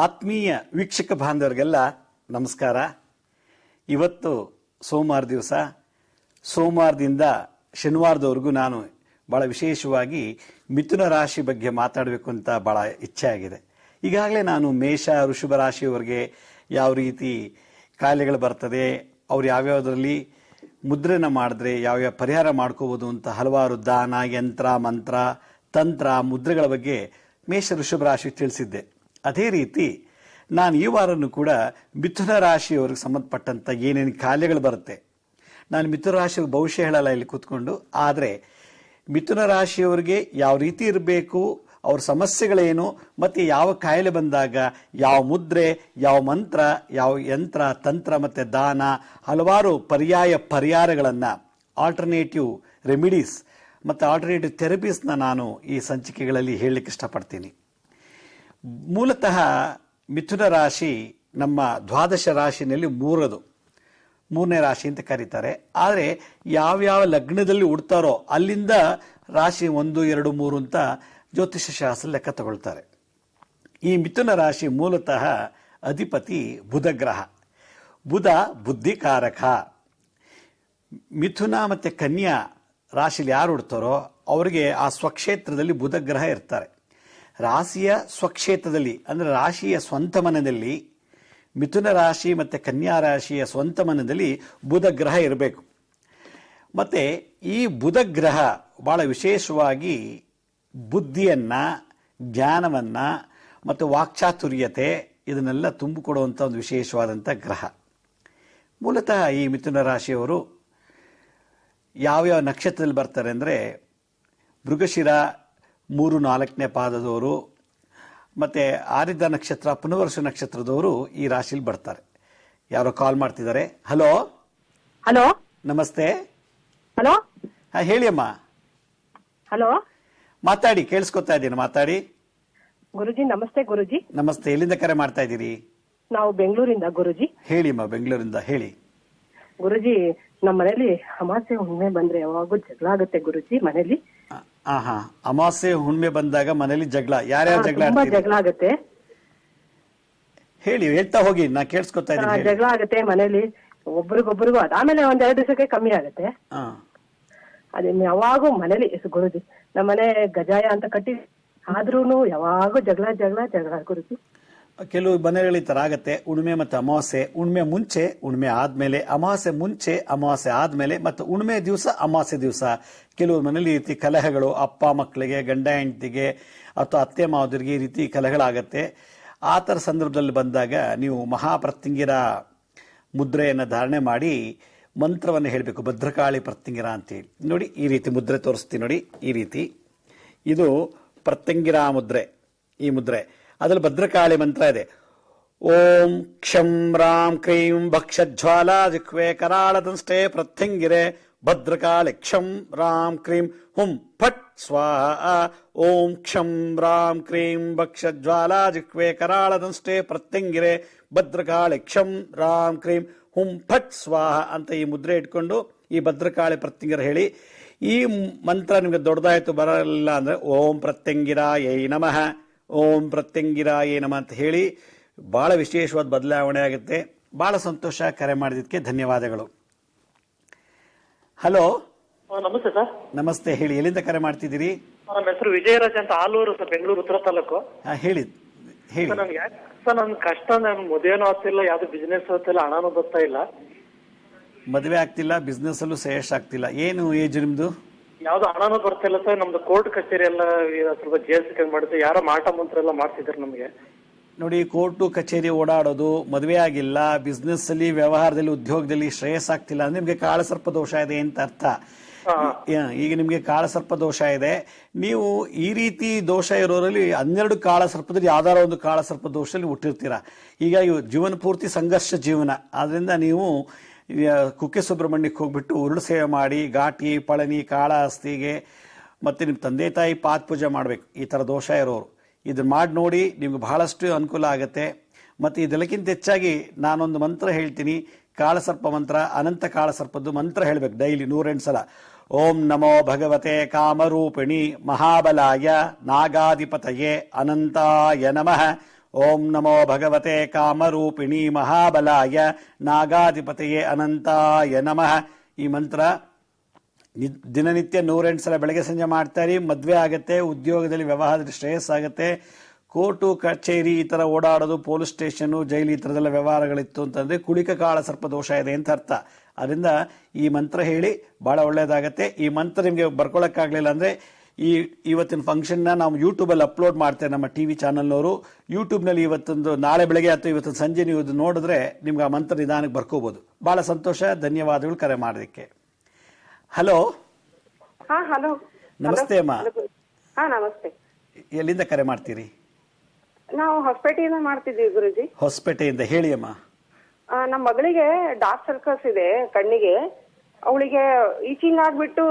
ಆತ್ಮೀಯ ವೀಕ್ಷಕ ಬಾಂಧವರಿಗೆಲ್ಲ ನಮಸ್ಕಾರ. ಇವತ್ತು ಸೋಮವಾರ ದಿವಸ, ಸೋಮವಾರದಿಂದ ಶನಿವಾರದವರೆಗೂ ನಾನು ಭಾಳ ವಿಶೇಷವಾಗಿ ಮಿಥುನ ರಾಶಿ ಬಗ್ಗೆ ಮಾತಾಡಬೇಕು ಅಂತ ಭಾಳ ಇಚ್ಛೆ ಆಗಿದೆ. ಈಗಾಗಲೇ ನಾನು ಮೇಷ ವೃಷಭ ರಾಶಿಯವರಿಗೆ ಯಾವ ರೀತಿ ಕಾಯಿಲೆಗಳು ಬರ್ತದೆ, ಅವ್ರು ಯಾವ್ಯಾವುದರಲ್ಲಿ ಮುದ್ರೆನ ಮಾಡಿದ್ರೆ ಯಾವ್ಯಾವ ಪರಿಹಾರ ಮಾಡ್ಕೋಬೋದು ಅಂತ ಹಲವಾರು ದಾನ, ಯಂತ್ರ, ಮಂತ್ರ, ತಂತ್ರ, ಮುದ್ರೆಗಳ ಬಗ್ಗೆ ಮೇಷ ವೃಷಭ ರಾಶಿ ತಿಳಿಸಿದ್ದೆ. ಅದೇ ರೀತಿ ನಾನು ಈ ವಾರನೂ ಕೂಡ ಮಿಥುನ ರಾಶಿಯವ್ರಿಗೆ ಸಂಬಂಧಪಟ್ಟಂಥ ಏನೇನು ಕಾಯಿಲೆಗಳು ಬರುತ್ತೆ, ನಾನು ಮಿಥುನ ರಾಶಿಯವ್ರಿಗೆ ಭವಿಷ್ಯ ಹೇಳಲ್ಲ ಇಲ್ಲಿ ಕೂತ್ಕೊಂಡು, ಆದರೆ ಮಿಥುನ ರಾಶಿಯವರಿಗೆ ಯಾವ ರೀತಿ ಇರಬೇಕು, ಅವ್ರ ಸಮಸ್ಯೆಗಳೇನು, ಮತ್ತು ಯಾವ ಕಾಯಿಲೆ ಬಂದಾಗ ಯಾವ ಮುದ್ರೆ, ಯಾವ ಮಂತ್ರ, ಯಾವ ಯಂತ್ರ, ತಂತ್ರ ಮತ್ತು ದಾನ, ಹಲವಾರು ಪರಿಹಾರಗಳನ್ನು, ಆಲ್ಟರ್ನೇಟಿವ್ ರೆಮಿಡೀಸ್ ಮತ್ತು ಆಲ್ಟರ್ನೇಟಿವ್ ಥೆರಪೀಸ್ನ ನಾನು ಈ ಸಂಚಿಕೆಗಳಲ್ಲಿ ಹೇಳಲಿಕ್ಕೆ ಇಷ್ಟಪಡ್ತೀನಿ. ಮೂಲತಃ ಮಿಥುನ ರಾಶಿ ನಮ್ಮ ದ್ವಾದಶ ರಾಶಿನಲ್ಲಿ ಮೂರನೇ ರಾಶಿ ಅಂತ ಕರೀತಾರೆ. ಆದರೆ ಯಾವ್ಯಾವ ಲಗ್ನದಲ್ಲಿ ಹುಡ್ತಾರೋ ಅಲ್ಲಿಂದ ರಾಶಿ 1, 2, 3 ಅಂತ ಜ್ಯೋತಿಷ್ಯ ಶಾಸ್ತ್ರ ಲೆಕ್ಕ ತಗೊಳ್ತಾರೆ. ಈ ಮಿಥುನ ರಾಶಿ ಮೂಲತಃ ಅಧಿಪತಿ ಬುಧ ಗ್ರಹ. ಬುಧ ಬುದ್ಧಿಕಾರಕ. ಮಿಥುನ ಮತ್ತು ಕನ್ಯಾ ರಾಶಿಲಿ ಯಾರು ಹುಡ್ತಾರೋ ಅವರಿಗೆ ಆ ಸ್ವಕ್ಷೇತ್ರದಲ್ಲಿ ಬುಧ ಗ್ರಹ ಇರ್ತಾರೆ. ರಾಶಿಯ ಸ್ವಕ್ಷೇತ್ರದಲ್ಲಿ ಅಂದರೆ ರಾಶಿಯ ಸ್ವಂತ ಮನದಲ್ಲಿ, ಮಿಥುನ ರಾಶಿ ಮತ್ತು ಕನ್ಯಾ ರಾಶಿಯ ಸ್ವಂತ ಮನದಲ್ಲಿ ಬುಧ ಗ್ರಹ ಇರಬೇಕು. ಮತ್ತು ಈ ಬುಧ ಗ್ರಹ ಭಾಳ ವಿಶೇಷವಾಗಿ ಬುದ್ಧಿಯನ್ನು, ಜ್ಞಾನವನ್ನು ಮತ್ತು ವಾಕ್ಚಾತುರ್ಯತೆ ಇದನ್ನೆಲ್ಲ ತುಂಬಿಕೊಡುವಂಥ ಒಂದು ವಿಶೇಷವಾದಂಥ ಗ್ರಹ. ಮೂಲತಃ ಈ ಮಿಥುನ ರಾಶಿಯವರು ಯಾವ್ಯಾವ ನಕ್ಷತ್ರದಲ್ಲಿ ಬರ್ತಾರೆ ಅಂದರೆ ಮೃಗಶಿರ 3, 4ನೇ ಪಾದದವರು ಮತ್ತು ಆರಿದ್ದ ನಕ್ಷತ್ರ, ಪುನರ್ವಸು ನಕ್ಷತ್ರದವರು ಈ ರಾಶಿಲಿ ಬರ್ತಾರೆ. ಯಾರೋ ಕಾಲ್ ಮಾಡ್ತಿದ್ದಾರೆ. ಹಲೋ ಹಲೋ, ನಮಸ್ತೆ. ಹಲೋ, ಹಾಂ, ಹೇಳಿ ಅಮ್ಮ. ಹಲೋ, ಮಾತಾಡಿ, ಕೇಳಿಸ್ಕೊತಾ ಇದ್ದೀನಿ, ಮಾತಾಡಿ. ಗುರುಜಿ ನಮಸ್ತೆ. ಗುರುಜಿ ನಮಸ್ತೆ. ಎಲ್ಲಿಂದ ಕರೆ ಮಾಡ್ತಾ ಇದ್ದೀರಿ? ನಾವು ಬೆಂಗಳೂರಿಂದ. ಗುರುಜಿ ಹೇಳಿ ಅಮ್ಮ, ಬೆಂಗಳೂರಿಂದ ಹೇಳಿ. ಗುರುಜಿ, ನಮ್ಮ ಮನೇಲಿ ಅಮಾಸೆ ಹುಣ್ಣಿಮೆ ಬಂದ್ರೆ ಯಾವಾಗೂ ಜಗಳ ಆಗುತ್ತೆ ಗುರುಜಿ ಮನೇಲಿ. ಅಮಾವಾಸ್ಯೆ ಹುಣ್ಣಿಮೆ ಬಂದಾಗ ಮನೇಲಿ ಜಗಳ, ಯಾರ್ಯಾರು ಜಗಳ ತುಂಬಾ ಆಡ್ತೀರಿ? ಜಗಳ ಆಗುತ್ತೆ. ಹೇಳಿ, ಹೇಳ್ತಾ ಹೋಗಿ, ನಾ ಕೇಳಿಸ್ಕೊತಾ ಇದ್ದೀನಿ. ಜಗಳ ಆಗುತ್ತೆ ಮನೇಲಿ ಒಬ್ರಿಗೊಬ್ರಿಗೂ. ಅದಾದ್ಮೇಲೆ 1-2 ದಿವಸಕ್ಕೆ ಕಮ್ಮಿ ಆಗುತ್ತೆ. ಅದೇನು ಯಾವಾಗೂ ಮನೇಲಿ ಗುರುಜಿ. ನಮ್ಮನೆ ಗಜಾಯ ಅಂತ ಕಟ್ಟಿ, ಆದ್ರೂನು ಯಾವಾಗೂ ಜಗಳ ಜಗಳ ಜಗಳ ಗುರುಜಿ. ಕೆಲವು ಮನೆಗಳಲ್ಲಿ ಈ ಥರ ಆಗತ್ತೆ. ಉಣ್ಮೆ ಮತ್ತು ಅಮಾವಾಸ್ಯೆ, ಉಣ್ಮೆ ಮುಂಚೆ, ಉಣ್ಮೆ ಆದ್ಮೇಲೆ, ಅಮಾವಾಸ್ಯೆ ಮುಂಚೆ, ಅಮಾವಾಸ್ಯೆ ಆದ್ಮೇಲೆ, ಮತ್ತು ಉಣ್ಮೆ ದಿವಸ, ಅಮಾವಾಸ್ಯೆ ದಿವಸ ಕೆಲವು ಮನೇಲಿ ಈ ರೀತಿ ಕಲಹಗಳು, ಅಪ್ಪ ಮಕ್ಕಳಿಗೆ, ಗಂಡ ಹೆಂಡತಿಗೆ ಅಥವಾ ಅತ್ತೆ ಮಾವದರಿಗೆ ಈ ರೀತಿ ಕಲಹಗಳಾಗತ್ತೆ. ಆ ಥರ ಸಂದರ್ಭದಲ್ಲಿ ಬಂದಾಗ ನೀವು ಮಹಾಪ್ರತ್ಯಂಗಿರ ಮುದ್ರೆಯನ್ನು ಧಾರಣೆ ಮಾಡಿ ಮಂತ್ರವನ್ನು ಹೇಳಬೇಕು. ಭದ್ರಕಾಳಿ ಪ್ರತ್ಯಂಗಿರ ಅಂತೇಳಿ ನೋಡಿ, ಈ ರೀತಿ ಮುದ್ರೆ ತೋರಿಸ್ತೀನಿ ನೋಡಿ. ಈ ರೀತಿ ಇದು ಪ್ರತ್ಯಂಗಿರ ಮುದ್ರೆ. ಈ ಮುದ್ರೆ ಅದರಲ್ಲಿ ಭದ್ರಕಾಳಿ ಮಂತ್ರ ಇದೆ. ಓಂ ಕ್ಷಂ ರಾಂ ಕ್ರೀಂ ಭಕ್ಷಜ್ವಾಲಾ ಜಿಹ್ವೆ ಕರಾಳದಂಷ್ಟೇ ಪ್ರತ್ಯಂಗಿರೆ ಭದ್ರಕಾಳಿ ಕ್ಷಂ ರಾಂ ಕ್ರೀಂ ಹುಂ ಫಟ್ ಸ್ವಾಹ. ಓಂ ಕ್ಷಂ ರಾಂ ಕ್ರೀಂ ಭಕ್ಷಜ್ವಾಲಾ ಜಿಹ್ವೆ ಕರಾಳದಂಷ್ಟೇ ಪ್ರತ್ಯಂಗಿರೆ ಭದ್ರಕಾಳಿ ಕ್ಷಂ ರಾಂ ಕ್ರೀಂ ಹುಂ ಫಟ್ ಸ್ವಾಹ ಅಂತ ಈ ಮುದ್ರೆ ಇಟ್ಕೊಂಡು ಈ ಭದ್ರಕಾಳಿ ಪ್ರತ್ಯಂಗಿರ ಹೇಳಿ. ಈ ಮಂತ್ರ ನಿಮಗೆ ದೊಡ್ಡದಾಯಿತು ಬರಲಿಲ್ಲ ಅಂದರೆ ಓಂ ಪ್ರತ್ಯಂಗಿರಾಯೈ ನಮಃ, ಓಂ ಪ್ರತ್ಯಂಗಿರಾಯೇ ನಮಃ ಅಂತ ಹೇಳಿ. ಭಾಳ ವಿಶೇಷವಾದ ಬದಲಾವಣೆ ಆಗುತ್ತೆ. ಭಾಳ ಸಂತೋಷ. ಕರೆ ಮಾಡಿದ್ದಕ್ಕೆ ಧನ್ಯವಾದಗಳು. ಹಲೋ, ನಮಸ್ತೆ ಸರ್. ನಮಸ್ತೆ, ಹೇಳಿ. ಎಲ್ಲಿಂದ ಕರೆ ಮಾಡ್ತಿದ್ದೀರಿ? ನನ್ನ ಹೆಸರು ವಿಜಯರಾಜ್ ಅಂತ, ಆಲೂರು ಸರ್, ಬೆಂಗಳೂರು ಉತ್ತರ ತಾಲೂಕು. ಹೇಳಿ ಹೇಳಿ. ಸರ್ ನನ್ ಕಷ್ಟ, ನಾನು ಮದುವೆನೂ ಆಗ್ತಿಲ್ಲ, ಯಾವ್ದು ಬಿಸ್ನೆಸ್ ಆಗ್ತಿಲ್ಲ, ಹಣನೂ ಬರ್ತಾ ಇಲ್ಲ. ಮದುವೆ ಆಗ್ತಿಲ್ಲ, ಬಿಸ್ನೆಸ್ ಅಲ್ಲೂ ಶ್ರೇಯಸ್ ಆಗ್ತಿಲ್ಲ. ಏನು ಏಜ್ ನಿಮ್ದು? ಯಾವ್ದು ಹಣನೂ ಬರ್ತಾ ಇಲ್ಲ ಸರ್. ನಮ್ದು ಕೋರ್ಟ್ ಕಚೇರಿ ಎಲ್ಲ ಸ್ವಲ್ಪ ಜೇಲ್ಸಿಕೆ ಮಾಡುತ್ತೆ. ಯಾರೋ ಮಾಟ ಮಂತ್ರ ಎಲ್ಲ ಮಾಡ್ತಿದ್ದಾರೆ ನಮ್ಗೆ. ನೋಡಿ, ಕೋರ್ಟು ಕಚೇರಿ ಓಡಾಡೋದು, ಮದುವೆ ಆಗಿಲ್ಲ, ಬಿಸ್ನೆಸ್ ಅಲ್ಲಿ, ವ್ಯವಹಾರದಲ್ಲಿ, ಉದ್ಯೋಗದಲ್ಲಿ ಶ್ರೇಯಸ್ ಆಗ್ತಿಲ್ಲ ಅಂದ್ರೆ ನಿಮ್ಗೆ ಕಾಳಸರ್ಪ ದೋಷ ಇದೆ ಅಂತ ಅರ್ಥ. ಈಗ ನಿಮ್ಗೆ ಕಾಳಸರ್ಪ ದೋಷ ಇದೆ. ನೀವು ಈ ರೀತಿ ದೋಷ ಇರೋರಲ್ಲಿ 12 ಕಾಳಸರ್ಪದಲ್ಲಿ ಯಾವ್ದಾರ ಒಂದು ಕಾಳಸರ್ಪ ದೋಷದಲ್ಲಿ ಹುಟ್ಟಿರ್ತೀರಾ. ಈಗ ಜೀವನ ಪೂರ್ತಿ ಸಂಘರ್ಷ ಜೀವನ. ಆದ್ರಿಂದ ನೀವು ಕುಕ್ಕೆ ಸುಬ್ರಹ್ಮಣ್ಯಕ್ಕೆ ಹೋಗ್ಬಿಟ್ಟು ಉರುಳು ಸೇವೆ ಮಾಡಿ, ಘಾಟಿ, ಪಳನಿ, ಕಾಳಹಸ್ತಿಗೆ ಮತ್ತು ನಿಮ್ಮ ತಂದೆ ತಾಯಿ ಪಾದ ಪೂಜೆ ಮಾಡಬೇಕು. ಈ ಥರ ದೋಷ ಇರೋರು ಇದನ್ನು ಮಾಡಿ ನೋಡಿ, ನಿಮ್ಗೆ ಬಹಳಷ್ಟು ಅನುಕೂಲ ಆಗುತ್ತೆ. ಮತ್ತು ಇದೆಲ್ಲಕ್ಕಿಂತ ಹೆಚ್ಚಾಗಿ ನಾನೊಂದು ಮಂತ್ರ ಹೇಳ್ತೀನಿ, ಕಾಳಸರ್ಪ ಮಂತ್ರ. ಅನಂತ ಕಾಳಸರ್ಪದ್ದು ಮಂತ್ರ ಹೇಳಬೇಕು ಡೈಲಿ 108 ಸಲ. ಓಂ ನಮೋ ಭಗವತೆ ಕಾಮರೂಪಿಣಿ ಮಹಾಬಲಾಯ ನಾಗಾಧಿಪತಯೇ ಅನಂತಾಯ ನಮಃ. ಓಂ ನಮೋ ಭಗವತೆ ಕಾಮರೂಪಿಣಿ ಮಹಾಬಲಾಯ ನಾಗಾಧಿಪತಿಯೇ ಅನಂತಾಯ ನಮಃ. ಈ ಮಂತ್ರ ದಿನನಿತ್ಯ 108 ಸಲ ಬೆಳಗ್ಗೆ ಸಂಜೆ ಮಾಡ್ತಾರೆ. ಮದುವೆ ಆಗುತ್ತೆ, ಉದ್ಯೋಗದಲ್ಲಿ ವ್ಯವಹಾರದಲ್ಲಿ ಶ್ರೇಯಸ್ಸಾಗುತ್ತೆ. ಕೋರ್ಟು ಕಚೇರಿ ಈ ಥರ ಓಡಾಡೋದು, ಪೊಲೀಸ್ ಸ್ಟೇಷನು, ಜೈಲು ಈ ಥರದೆಲ್ಲ ವ್ಯವಹಾರಗಳಿತ್ತು ಅಂತಂದರೆ ಕುಳಿಕ ಕಾಳ ಸರ್ಪ ದೋಷ ಇದೆ ಅಂತ ಅರ್ಥ. ಅದರಿಂದ ಈ ಮಂತ್ರ ಹೇಳಿ ಭಾಳ ಒಳ್ಳೆಯದಾಗತ್ತೆ. ಈ ಮಂತ್ರ ನಿಮಗೆ ಬರ್ಕೊಳ್ಳೋಕ್ಕಾಗಲಿಲ್ಲ ಅಂದರೆ ಇವತ್ತಿನ ಫಂಕ್ಷನ್ನ ನಾವು ಯೂಟ್ಯೂಬಲ್ಲಿ ಅಪ್ಲೋಡ್ ಮಾಡ್ತೇವೆ. ನಮ್ಮ ಟಿ ವಿ ಚಾನಲ್ನವರು ಯೂಟ್ಯೂಬ್ನಲ್ಲಿ ಇವತ್ತೊಂದು ನಾಳೆ ಬೆಳಗ್ಗೆ ಅಥವಾ ಇವತ್ತಿನ ಸಂಜೆ ನೀವು ಇದು ನೋಡಿದ್ರೆ ನಿಮ್ಗೆ ಆ ಮಂತ್ರ ನಿಧಾನಕ್ಕೆ ಬರ್ಕೋಬೋದು. ಭಾಳ ಸಂತೋಷ, ಧನ್ಯವಾದಗಳು ಕರೆ ಮಾಡೋದಕ್ಕೆ. ಹಲೋ. ಹಲೋ, ನಮಸ್ತೆ ಅಮ್ಮ. ನಮಸ್ತೆ. ಎಲ್ಲಿಂದ ಕರೆ ಮಾಡ್ತೀರಿ? ನಾವು ಹೊಸಪೇಟೆಯಿಂದ ಮಾಡ್ತಿದ್ದೀವಿ ಗುರುಜಿ. ಹೊಸಪೇಟೆಯಿಂದ ಹೇಳಿ ಅಮ್ಮ. ನಮ್ಮ ಮಗಳಿಗೆ ಡಾರ್ಕ್ ಸರ್ಕಲ್ಸ್ ಇದೆ ಕಣ್ಣಿಗೆ. ಅವಳಿಗೆ ಈಚಿಂಗ್ ಆಗ್ಬಿಟ್ಟು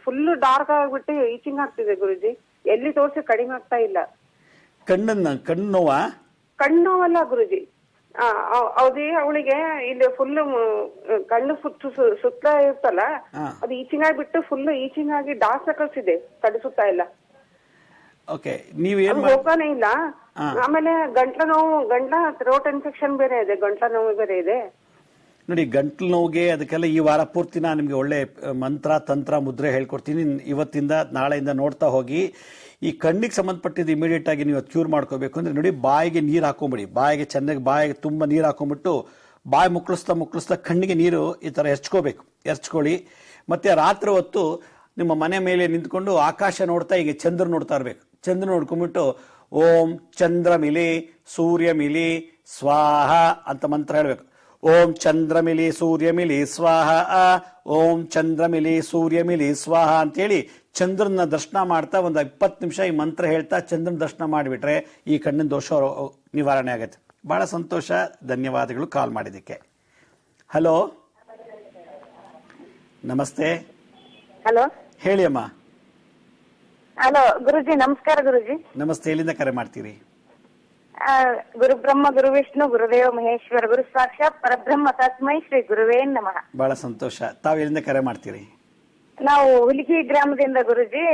ಫುಲ್ ಡಾರ್ಕ್ ಆಗ್ಬಿಟ್ಟು ಈಚಿಂಗ್ ಆಗ್ತಿದೆ ಗುರುಜಿ. ಎಲ್ಲಿ ತೋರಿಸಿ ಕಡಿಮೆ ಆಗ್ತಾ ಇಲ್ಲ. ಕಣ್ಣು ನೋವಾ? ಕಣ್ಣು ನೋವಲ್ಲ ಗುರುಜಿ. ಹೌದಿ, ಅವಳಿಗೆ ಇಲ್ಲಿ ಫುಲ್ ಕಣ್ಣು ಸುತ್ತ ಇರ್ತಲ್ಲ, ಅದು ಈಚಿಂಗ್ ಆಗ್ಬಿಟ್ಟು ಫುಲ್ ಈಚಿಂಗ್ ಆಗಿ ಡಾರ್ಕ್ ಸರ್ಕಲ್ಸ್ ಇದೆ, ಕಣ್ಣು ಸುತ್ತ ಇಲ್ಲ. ಓಕೆ, ನೀವೇನ್ ಹೋಗಾನೇ ಇಲ್ಲ. ಆಮೇಲೆ ಗಂಟ್ಲ ಥ್ರೋಟ್ ಇನ್ಫೆಕ್ಷನ್ ಬೇರೆ ಇದೆ, ಗಂಟ್ಲ ನೋವು ಬೇರೆ ಇದೆ. ನೋಡಿ, ಗಂಟ್ಲು ನೋವಿಗೆ ಅದಕ್ಕೆಲ್ಲ ಈ ವಾರ ಪೂರ್ತಿ ನಾನು ನಿಮಗೆ ಒಳ್ಳೆ ಮಂತ್ರ ತಂತ್ರ ಮುದ್ರೆ ಹೇಳ್ಕೊಡ್ತೀನಿ. ಇವತ್ತಿಂದ ನಾಳೆಯಿಂದ ನೋಡ್ತಾ ಹೋಗಿ. ಈ ಕಣ್ಣಿಗೆ ಸಂಬಂಧಪಟ್ಟಿದ್ದು ಇಮಿಡಿಯೇಟ್ ಆಗಿ ನೀವು ಕ್ಯೂರ್ ಮಾಡ್ಕೋಬೇಕು ಅಂದ್ರೆ ನೋಡಿ, ಬಾಯಿಗೆ ನೀರು ಹಾಕೊಂಬಿಡಿ. ಬಾಯಿಗೆ ಚೆನ್ನಾಗಿ ಬಾಯಿಗೆ ತುಂಬ ನೀರು ಹಾಕೊಂಡ್ಬಿಟ್ಟು ಬಾಯಿ ಮುಕ್ಕಳಿಸ್ತಾ ಕಣ್ಣಿಗೆ ನೀರು ಈ ಥರ ಎರ್ಚ್ಕೊಳ್ಳಿ. ಮತ್ತೆ ರಾತ್ರಿ ಹೊತ್ತು ನಿಮ್ಮ ಮನೆ ಮೇಲೆ ನಿಂತ್ಕೊಂಡು ಆಕಾಶ ನೋಡ್ತಾ ಈಗ ಚಂದ್ರ ನೋಡ್ತಾ ಇರಬೇಕು. ಚಂದ್ರ ನೋಡ್ಕೊಂಡ್ಬಿಟ್ಟು ಓಂ ಚಂದ್ರ ಮಿಲಿ ಸೂರ್ಯ ಮಿಲಿ ಸ್ವಾಹ ಅಂತ ಮಂತ್ರ ಹೇಳ್ಬೇಕು. ಓಂ ಚಂದ್ರ ಮಿಲಿ ಸೂರ್ಯ ಮಿಲಿ ಸ್ವಾಹ, ಓಂ ಚಂದ್ರ ಮಿಲಿ ಸೂರ್ಯ ಮಿಲಿ ಸ್ವಾಹ ಅಂತೇಳಿ ಚಂದ್ರನ ದರ್ಶನ ಮಾಡ್ತಾ ಒಂದು 20 ನಿಮಿಷ ಈ ಮಂತ್ರ ಹೇಳ್ತಾ ಚಂದ್ರನ ದರ್ಶನ ಮಾಡಿಬಿಟ್ರೆ ಈ ಕಣ್ಣಿನ ದೋಷ ನಿವಾರಣೆ ಆಗುತ್ತೆ. ಬಹಳ ಸಂತೋಷ, ಧನ್ಯವಾದಗಳು ಕಾಲ್ ಮಾಡಿದ್ದಕ್ಕೆ. ಹಲೋ, ನಮಸ್ತೆ. ಹಲೋ, ಹೇಳಿ ಅಮ್ಮ. ಹಲೋ ಗುರುಜಿ, ನಮಸ್ಕಾರ ಗುರುಜಿ. ನಮಸ್ತೆ, ಎಲ್ಲಿಂದ ಕರೆ ಮಾಡ್ತೀರಿ? ಗುರು ಬ್ರಹ್ಮ ಗುರು ವಿಷ್ಣು ಗುರುದೇವ ಮಹೇಶ್ವರ ಗುರು ಸಾಕ್ಷಾತ್ ಪರಬ್ರಹ್ಮ ತಸ್ಮೈ ಶ್ರೀ ಗುರುವೇ ನಮಃ. ಬಹಳ ಸಂತೋಷ. ತಾವು ಎಲ್ಲಿಂದ ಕರೆ ಮಾಡ್ತೀರಿ? ನಾವು ಹುಲಿಗಿ ಗ್ರಾಮದಿಂದ ಗುರುಜಿ,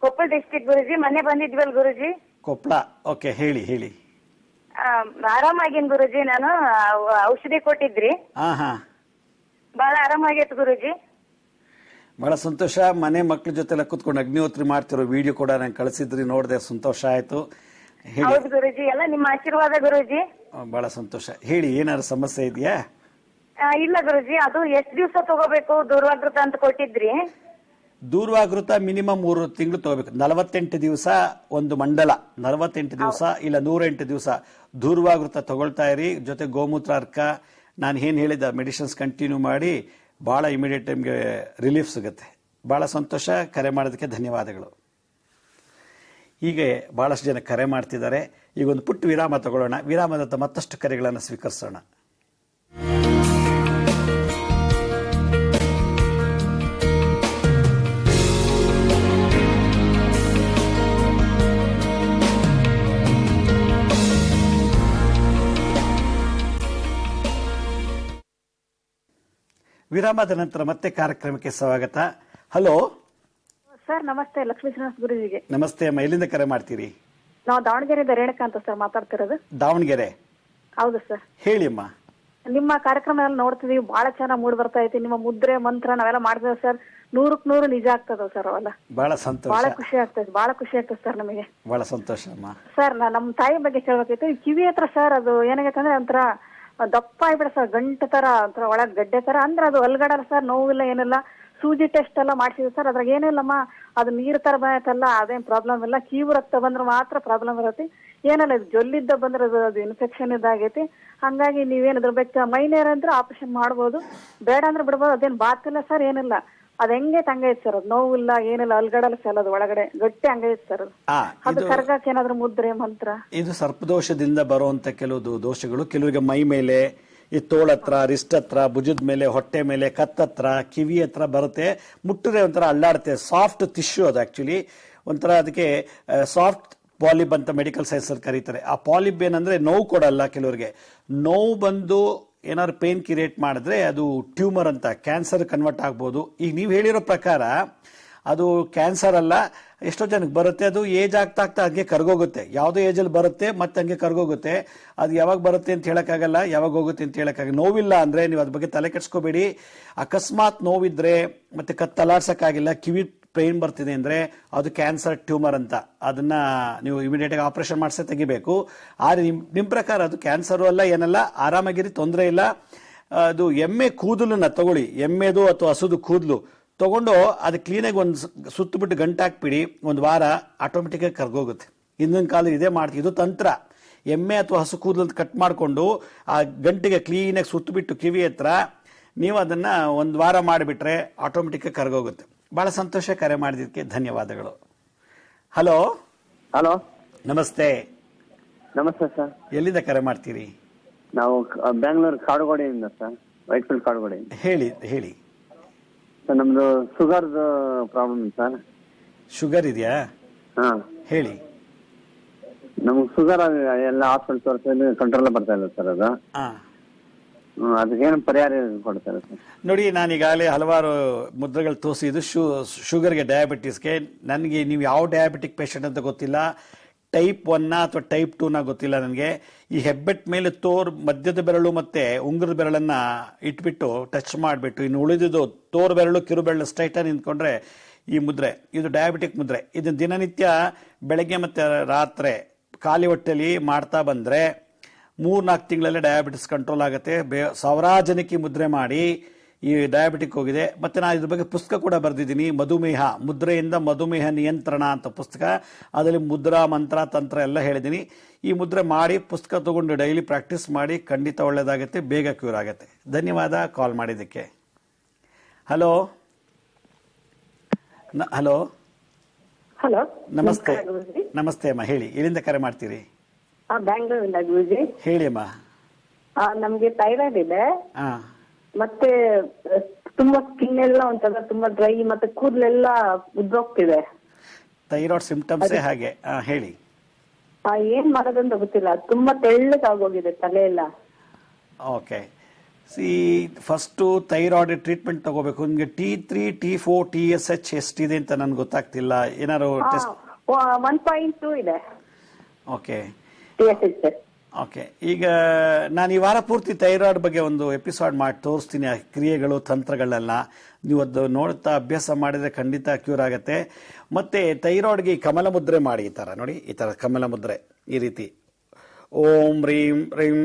ಕೊಪ್ಪಳ ಡಿಸ್ಟ್ರಿಕ್ಟ್ ಗುರುಜಿ. ಮನೆ ಬಂದಿದ್ವಲ್ ಗುರುಜಿ? ಕೊಪ್ಪಳ. ಓಕೆ, ಹೇಳಿ. ಆರಾಮಾಗಿನ್ ಗುರುಜಿ. ನಾನು ಔಷಧಿ ಕೊಟ್ಟಿದ್ರಿ, ಬಹಳ ಆರಾಮಾಗೈತ್ ಗುರುಜಿ. ಬಹಳ ಸಂತೋಷ. ಮನೆ ಮಕ್ಳ ಜೊತೆಲ್ಲ ಕುತ್ಕೊಂಡು ಅಗ್ನಿಹೋತ್ರಿ ಮಾಡ್ತಿರೋ ವಿಡಿಯೋ ಕೂಡ ನಂಗೆ ಕಳಿಸಿದ್ರಿ, ನೋಡಿದೆ, ಸಂತೋಷ ಆಯ್ತು. ಹೌದು ಗುರುಜಿ, ಎಲ್ಲ ನಿಮ್ಮ ಆಶೀರ್ವಾದ ಗುರುಜಿ. ಬಹಳ ಸಂತೋಷ. ಹೇಳಿ, ಏನಾದ್ರು ಸಮಸ್ಯೆ ಇದೆಯಾ? ಇಲ್ಲ ಗುರುಜಿ, ಅದು ಎಷ್ಟ್ ದಿವಸ ತಗೋಬೇಕು ದೂರ್ವಾಗೃತ ಅಂತ ಕೊಟ್ಟಿದ್ರಿ? ದೂರ್ವಾಗೃತ ಮಿನಿಮಮ್ 3 ತಿಂಗಳು ತಗೋಬೇಕು. 48 ದಿವಸ ಒಂದು ಮಂಡಲ, 48 ದಿವಸ ಇಲ್ಲ 108 ದಿವಸ ದೂರ್ವಾಗೃತ ತಗೊಳ್ತಾ ಇರಿ. ಜೊತೆ ಗೋಮೂತ್ರ ಅರ್ಕ, ನಾನು ಏನ್ ಹೇಳಿದ ಮೆಡಿಸಿನ್ಸ್ ಕಂಟಿನ್ಯೂ ಮಾಡಿ, ಬಹಳ ಇಮಿಡಿಯೇಟ್ ನಿಮಗೆ ರಿಲೀಫ್ ಸಿಗುತ್ತೆ. ಬಹಳ ಸಂತೋಷ. ಕರೆ ಮಾಡೋದಕ್ಕೆ ಧನ್ಯವಾದಗಳು. ಹೀಗೆ ಬಹಳಷ್ಟು ಜನ ಕರೆ ಮಾಡ್ತಿದ್ದಾರೆ. ಈಗ ಒಂದು ಪುಟ್ಟ ವಿರಾಮ ತಗೊಳ್ಳೋಣ. ವಿರಾಮದ ಮತ್ತಷ್ಟು ಕರೆಗಳನ್ನು ಸ್ವೀಕರಿಸೋಣ. ವಿರಾಮದ ನಂತರ ಮತ್ತೆ ಕಾರ್ಯಕ್ರಮಕ್ಕೆ ಸ್ವಾಗತ. ಹಲೋ ಸರ್, ನಮಸ್ತೆ. ಲಕ್ಷ್ಮೀ ಶ್ರೀನಿವಾಸ ಗುರುಜಿಗೆ ನಮಸ್ತೆ ಅಮ್ಮ. ಎಲ್ಲಿಂದ ಕರೆ ಮಾಡ್ತೀರಿ? ನಾವು ದಾವಣಗೆರೆಯಿಂದ ರೇಣುಕಾ ಅಂತ ಸರ್ ಮಾತಾಡ್ತಿರೋದು. ದಾವಣಗೆರೆ? ಹೌದು ಸರ್. ಹೇಳಿ ಅಮ್ಮ. ನಿಮ್ಮ ಕಾರ್ಯಕ್ರಮ ಎಲ್ಲ ನೋಡ್ತಿದೀವಿ, ಬಹಳ ಚೆನ್ನಾಗಿ ಮೂಡ್ ಬರ್ತಾ ಐತಿ. ನಿಮ್ಮ ಮುದ್ರೆ ಮಂತ್ರ ನಾವೆಲ್ಲ ಮಾಡಿದೇವೆ ಸರ್. 100ಕ್ಕೆ 100 ನಿಜ ಆಗ್ತದ ಸರ್. ಅವೆಲ್ಲ ಬಹಳ ಸಂತೋಷ, ಬಹಳ ಖುಷಿ ಆಗ್ತದೆ ಸರ್ ನಮಗೆ. ಬಹಳ ಸಂತೋಷ ಅಮ್ಮ. ಸರ್, ನಮ್ಮ ತಾಯಿ ಬಗ್ಗೆ ಕೇಳ್ಬೇಕಿತ್ತು. ಈ ಕಿವಿ ಹತ್ರ ಸರ್, ಅದು ಏನಾಗೈತಂದ್ರೆ ಒಂಥರ ದಪ್ಪ ಆಗ್ಬಿಡ ಸರ್, ಗಂಟು ತರ, ಒಂಥರ ಒಳಗ್ ಗಡ್ಡೆ ತರ. ಅಂದ್ರೆ ಅದು ಅಲ್ಗಡಲ್ಲ ಸರ್, ನೋವಿಲ್ಲ ಏನಿಲ್ಲ. ಸೂಜಿ ಟೆಸ್ಟ್ ಎಲ್ಲ ಮಾಡ್ಸಿದ್ವಿ ಸರ್, ಅದ್ರಾಗ ಏನಿಲ್ಲಮ್ಮ, ಅದು ನೀರ್ ತರ ಬಂದೈತಲ್ಲ, ಅದೇನ್ ಪ್ರಾಬ್ಲಮ್ ಇಲ್ಲ. ಕೀವು ರಕ್ತ ಬಂದ್ರೆ ಮಾತ್ರ ಪ್ರಾಬ್ಲಮ್ ಇರತ್ತೆ. ಏನಲ್ಲ, ಇದು ಜೊಲ್ಲಿದ್ದ ಬಂದ್ರೆ ಅದು ಇನ್ಫೆಕ್ಷನ್ ಇದಾಗೈತಿ. ಹಂಗಾಗಿ ನೀವೇನಿದ್ರ ಬೇಕು ಮೈನೇರ್ ಅಂದ್ರೆ ಆಪರೇಷನ್ ಮಾಡ್ಬೋದು, ಬೇಡ ಅಂದ್ರೆ ಬಿಡ್ಬೋದು. ಅದೇನ್ ಬಾತಿಲ್ಲ ಸರ್, ಏನಿಲ್ಲ. ಅದ್ ಹೆಂಗೈತೆ ಹಂಗೈತೆ ಸರ್, ಅದು ನೋವಿಲ್ಲ ಏನಿಲ್ಲ, ಅಲ್ಗಡಲ್ಲ ಸರ್, ಅದು ಒಳಗಡೆ ಗಟ್ಟಿ ಹಂಗೈತೆ ಸರ್. ಅದು ಕರ್ಗಕ್ಕೆ ಏನಾದ್ರು ಮುದ್ರೆ ಮಂತ್ರ? ಇದು ಸರ್ಪದೋಷದಿಂದ ಬರುವಂತ ಕೆಲವು ದೋಷಗಳು. ಕೆಲವರಿಗೆ ಮೈ ಮೇಲೆ, ಈ ತೋಳತ್ರ, ರಿಸ್ಟ್ ಹತ್ರ, ಭುಜದ ಮೇಲೆ, ಹೊಟ್ಟೆ ಮೇಲೆ, ಕತ್ತತ್ರ, ಕಿವಿ ಹತ್ರ ಬರುತ್ತೆ. ಮುಟ್ಟಿದ್ರೆ ಒಂಥರ ಅಲ್ಲಾಡುತ್ತೆ. ಸಾಫ್ಟ್ ಟಿಶ್ಯೂ ಅದು ಆಕ್ಚುಲಿ. ಒಂಥರ ಅದಕ್ಕೆ ಸಾಫ್ಟ್ ಪಾಲಿಬ್ ಅಂತ ಮೆಡಿಕಲ್ ಸೈನ್ಸ್ ಅಲ್ಲಿ ಕರೀತಾರೆ. ಆ ಪಾಲಿಬ್ ಏನಂದ್ರೆ ನೋವು ಕೊಡಲ್ಲ. ಕೆಲವರಿಗೆ ನೋವು ಬಂದು ಏನಾದ್ರು ಪೇನ್ ಕ್ರಿಯೇಟ್ ಮಾಡಿದ್ರೆ ಅದು ಟ್ಯೂಮರ್ ಅಂತ, ಕ್ಯಾನ್ಸರ್ ಕನ್ವರ್ಟ್ ಆಗ್ಬೋದು. ಈಗ ನೀವು ಹೇಳಿರೋ ಪ್ರಕಾರ ಅದು ಕ್ಯಾನ್ಸರ್ ಅಲ್ಲ. ಎಷ್ಟೋ ಜನಕ್ಕೆ ಬರುತ್ತೆ, ಅದು ಏಜ್ ಆಗ್ತಾ ಆಗ್ತಾ ಹಂಗೆ ಕರ್ಗೋಗುತ್ತೆ. ಯಾವುದೋ ಏಜಲ್ಲಿ ಬರುತ್ತೆ ಮತ್ತೆ ಹಂಗೆ ಕರ್ಗೋಗುತ್ತೆ. ಅದು ಯಾವಾಗ ಬರುತ್ತೆ ಅಂತ ಹೇಳೋಕ್ಕಾಗಲ್ಲ, ಯಾವಾಗ ಹೋಗುತ್ತೆ ಅಂತ ಹೇಳೋಕ್ಕಾಗಲ್ಲ. ನೋವಿಲ್ಲ ಅಂದರೆ ನೀವು ಅದ್ರ ಬಗ್ಗೆ ತಲೆ ಕೆಡಿಸ್ಕೋಬೇಡಿ. ಅಕಸ್ಮಾತ್ ನೋವಿದ್ರೆ ಮತ್ತೆ ಕತ್ತಲಾಡ್ಸೋಕ್ಕಾಗಿಲ್ಲ, ಕಿವಿ ಪೇನ್ ಬರ್ತಿದೆ ಅಂದರೆ ಅದು ಕ್ಯಾನ್ಸರ್ ಟ್ಯೂಮರ್ ಅಂತ. ಅದನ್ನು ನೀವು ಇಮಿಡಿಯೇಟಾಗಿ ಆಪರೇಷನ್ ಮಾಡಿಸೇ ತೆಗಿಬೇಕು. ಆದರೆ ನಿಮ್ಮ ಪ್ರಕಾರ ಅದು ಕ್ಯಾನ್ಸರು ಅಲ್ಲ, ಏನಲ್ಲ, ಆರಾಮಾಗಿರಿ, ತೊಂದರೆ ಇಲ್ಲ. ಅದು ಎಮ್ಮೆ ಕೂದಲನ್ನ ತಗೊಳ್ಳಿ, ಎಮ್ಮೆದು ಅಥವಾ ಹಸುದು ಕೂದಲು ತಗೊಂಡು ಅದು ಕ್ಲೀನಾಗಿ ಒಂದು ಸುತ್ತಬಿಟ್ಟು ಗಂಟಾಕ್ಬಿಡಿ, ಒಂದು ವಾರ ಆಟೋಮೆಟಿಕ್ಕಾಗಿ ಕರ್ಗೋಗುತ್ತೆ. ಹಿಂದಿನ ಕಾಲ ಇದೇ ಮಾಡ್ತೀವಿ, ಇದು ತಂತ್ರ. ಎಮ್ಮೆ ಅಥವಾ ಹಸು ಕೂದಲು ಕಟ್ ಮಾಡಿಕೊಂಡು ಆ ಗಂಟಿಗೆ ಕ್ಲೀನಾಗಿ ಸುತ್ತಬಿಟ್ಟು ಕಿವಿ ಹತ್ರ ನೀವು ಅದನ್ನು ಒಂದು ವಾರ ಮಾಡಿಬಿಟ್ರೆ ಆಟೋಮೆಟಿಕ್ಕಾಗಿ ಕರ್ಗೋಗುತ್ತೆ. ಭಾಳ ಸಂತೋಷ, ಕರೆ ಮಾಡಿದ್ದಕ್ಕೆ ಧನ್ಯವಾದಗಳು. ಹಲೋ ಹಲೋ, ನಮಸ್ತೆ. ನಮಸ್ತೆ ಸರ್. ಎಲ್ಲಿಂದ ಕರೆ ಮಾಡ್ತೀರಿ? ನಾವು ಬೆಂಗಳೂರು ಕಾಡುಗೋಡಿಯಿಂದ ಸರ್, ವೈಟ್ಫೀಲ್ಡ್ ಕಾಡುಗೋಡಿ. ಹೇಳಿ ಹೇಳಿ ಸರ್, ನಮ್ದು ಶುಗರ್ದು ಪ್ರಾಬ್ಲಮ್ ಸರ್. ಶುಗರ್ ಇದೆಯಾ? ಹಾ, ಹೇಳಿ. ನಮ್ಗೆ ಶುಗರ್ ಎಲ್ಲ ಹಾಸ್ಪಿಟಲ್ ತೋರಿಸಿದ್ರೆ ಕಂಟ್ರೋಲ್ ಬರ್ತಾ ಇಲ್ಲ ಸರ್ ಅದು. ಅದಕ್ಕೇನು ಪರಿಹಾರ ಕೊಡ್ತಾರೆ ಸರ್? ನೋಡಿ, ನಾನೀಗಾಗಲೇ ಹಲವಾರು ಮುದ್ರೆಗಳು ತೋರಿಸಿದ್ದು ಶುಗರ್ಗೆ, ಡಯಾಬಿಟಿಸ್ಗೆ. ನನಗೆ ನೀವು ಯಾವ ಡಯಾಬಿಟಿಕ್ ಪೇಷಂಟ್ ಅಂತ ಗೊತ್ತಿಲ್ಲ, ಟೈಪ್ 1 ಅಥವಾ ಟೈಪ್ 2 ಗೊತ್ತಿಲ್ಲ ನನಗೆ. ಈ ಹೆಬ್ಬೆಟ್ ಮೇಲೆ ಮಧ್ಯದ ಬೆರಳು ಮತ್ತೆ ಉಂಗುರದ ಬೆರಳನ್ನ ಇಟ್ಬಿಟ್ಟು ಟಚ್ ಮಾಡಿಬಿಟ್ಟು ಇನ್ನು ಉಳಿದಿದ್ದು ತೋರು ಬೆರಳು ಕಿರು ಬೆರಳು ಸ್ಟ್ರೈಟಾಗಿ ನಿಂತ್ಕೊಂಡ್ರೆ ಈ ಮುದ್ರೆ, ಇದು ಡಯಾಬಿಟಿಕ್ ಮುದ್ರೆ. ಇದನ್ನು ದಿನನಿತ್ಯ ಬೆಳಗ್ಗೆ ಮತ್ತು ರಾತ್ರಿ ಖಾಲಿ ಹೊಟ್ಟೆಯಲ್ಲಿ ಮಾಡ್ತಾ ಬಂದರೆ 3-4 ತಿಂಗಳಲ್ಲೇ ಡಯಾಬಿಟಿಸ್ ಕಂಟ್ರೋಲ್ ಆಗುತ್ತೆ. ಸಾವಿರಾರು ಜನಕ್ಕೆ ಮುದ್ರೆ ಮಾಡಿ ಈ ಡಯಾಬಿಟಿಕ್ ಹೋಗಿದೆ. ಮತ್ತು ನಾನು ಇದ್ರ ಬಗ್ಗೆ ಪುಸ್ತಕ ಕೂಡ ಬರೆದಿದ್ದೀನಿ, ಮಧುಮೇಹ, ಮುದ್ರೆಯಿಂದ ಮಧುಮೇಹ ನಿಯಂತ್ರಣ ಅಂತ ಪುಸ್ತಕ. ಅದರಲ್ಲಿ ಮುದ್ರಾ, ಮಂತ್ರ, ತಂತ್ರ ಎಲ್ಲ ಹೇಳಿದ್ದೀನಿ. ಈ ಮುದ್ರೆ ಮಾಡಿ ಪುಸ್ತಕ ತಗೊಂಡು ಡೈಲಿ ಪ್ರಾಕ್ಟೀಸ್ ಮಾಡಿ, ಖಂಡಿತ ಒಳ್ಳೆಯದಾಗುತ್ತೆ, ಬೇಗ ಕ್ಯೂರ್ ಆಗುತ್ತೆ. ಧನ್ಯವಾದ ಕಾಲ್ ಮಾಡಿದ್ದಕ್ಕೆ. ಹಲೋ ಹಲೋ ಹಲೋ, ನಮಸ್ತೆ. ನಮಸ್ತೆ ಅಮ್ಮ, ಹೇಳಿ. ಎಲ್ಲಿಂದ ಕರೆ ಮಾಡ್ತೀರಿ? ಬ್ಯಾಂಗ್ಳೂರಿಂದ ಗುರುಜಿ. ಹೇಳಿ ಅಮ್ಮ. ನಮ್ಗೆ ಥೈರಾಯ್ಡ್ ಇದೆ, ಹಾಂ. ಮತ್ತೆ ತುಂಬಾ ಸ್ಕಿನ್ ಎಲ್ಲ ಒಂಥರ ತುಂಬಾ ಡ್ರೈ, ಮತ್ತೆ ಕೂದಲೆಲ್ಲ ಉದ್ದೋಗ್ತಿದೆ. ಥೈರಾಯ್ಡ್ ಸಿಂಪ್ಟಮ್ಸೇ ಹಾಗೆ. ಹೇಳಿ. ಏನ್ ಮಾಡೋದಂತ ಗೊತ್ತಿಲ್ಲ, ತುಂಬಾ ತೆಳ್ಳಗಾಗೋಗಿದೆ ತಲೆ ಎಲ್ಲ. ಓಕೆ, ಫಸ್ಟು ಥೈರಾಯ್ಡ್ ಟ್ರೀಟ್ಮೆಂಟ್ ತಗೋಬೇಕು. ನಿಮಗೆ T3, T4, TSH ಎಷ್ಟಿದೆ ಅಂತ ನನ್ಗೆ ಗೊತ್ತಾಗ್ತಿಲ್ಲ. ಏನಾದ್ರು ಟೆಸ್ಟ್? 1.2 ಇದೆ. Okay TSH. ಓಕೆ, ಈಗ ನಾನು ಈ ವಾರ ಪೂರ್ತಿ ಥೈರಾಯ್ಡ್ ಬಗ್ಗೆ ಒಂದು ಎಪಿಸೋಡ್ ಮಾಡಿ ತೋರಿಸ್ತೀನಿ, ಆ ಕ್ರಿಯೆಗಳು, ತಂತ್ರಗಳೆಲ್ಲ. ನೀವು ಅದು ನೋಡ್ತಾ ಅಭ್ಯಾಸ ಮಾಡಿದರೆ ಖಂಡಿತ ಕ್ಯೂರ್ ಆಗುತ್ತೆ. ಮತ್ತು ಥೈರಾಯ್ಡ್ಗೆ ಕಮಲ ಮುದ್ರೆ ಮಾಡಿ, ಈ ಥರ ನೋಡಿ, ಈ ಥರ ಕಮಲ ಮುದ್ರೆ ಈ ರೀತಿ. ಓಂ ರೀಂ ರೀಂ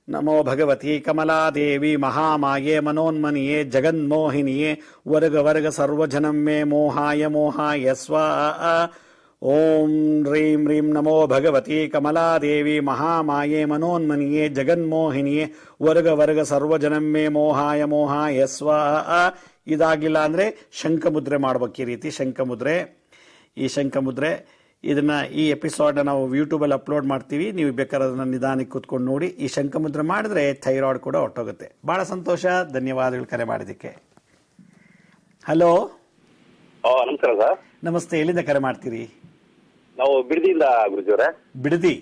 ನಮೋ ಭಗವತಿ ಕಮಲಾದೇವಿ ಮಹಾಮಾಯೇ ಮನೋನ್ಮನಿಯೇ ಜಗನ್ಮೋಹಿನಿಯೇ ವರ್ಗ ವರ್ಗ ಸರ್ವಜನಂ ಮೇ ಮೋಹಾಯ ಮೋಹಾಯ ಸ್ವಾಹ. ಓಂ ರೀಂ ರೀಂ ನಮೋ ಭಗವತಿ ಕಮಲಾದೇವಿ ಮಹಾಮಾಯೇ ಮನೋನ್ಮನಿಯೇ ಜಗನ್ಮೋಹಿನಿಯೇ ವರ್ಗ ವರ್ಗ ಸರ್ವಜನಂ ಮೇ ಮೋಹಾಯ ಮೋಹಾಯ ಸ್ವಾಹ. ಇದಾಗಿಲ್ಲ ಅಂದರೆ ಶಂಖಮುದ್ರೆ ಮಾಡ್ಬೇಕು, ಈ ರೀತಿ ಶಂಖಮುದ್ರೆ. ಈ ಶಂಖಮುದ್ರೆ ಇದನ್ನ, ಈ ಎಪಿಸೋಡ್ನ ನಾವು ಯೂಟ್ಯೂಬಲ್ಲಿ ಅಪ್ಲೋಡ್ ಮಾಡ್ತೀವಿ, ನೀವು ಬೇಕಾದ್ರೆ ಅದನ್ನು ನಿಧಾನಕ್ಕೆ ಕೂತ್ಕೊಂಡು ನೋಡಿ. ಈ ಶಂಖಮುದ್ರೆ ಮಾಡಿದ್ರೆ ಥೈರಾಯ್ಡ್ ಕೂಡ ಹೊಟ್ಟೋಗುತ್ತೆ. ಭಾಳ ಸಂತೋಷ, ಧನ್ಯವಾದಗಳು ಕರೆ ಮಾಡಿದ್ದಕ್ಕೆ. ಹಲೋ, ನಮಸ್ಕಾರ ಸರ್. ನಮಸ್ತೆ. ಎಲ್ಲಿಂದ ಕರೆ ಮಾಡ್ತೀರಿ? ನಾವು ಬಿಡದಿಯಿಂದ ಗುರುಜಿಯವರೇ. ಬಿಡದಿ?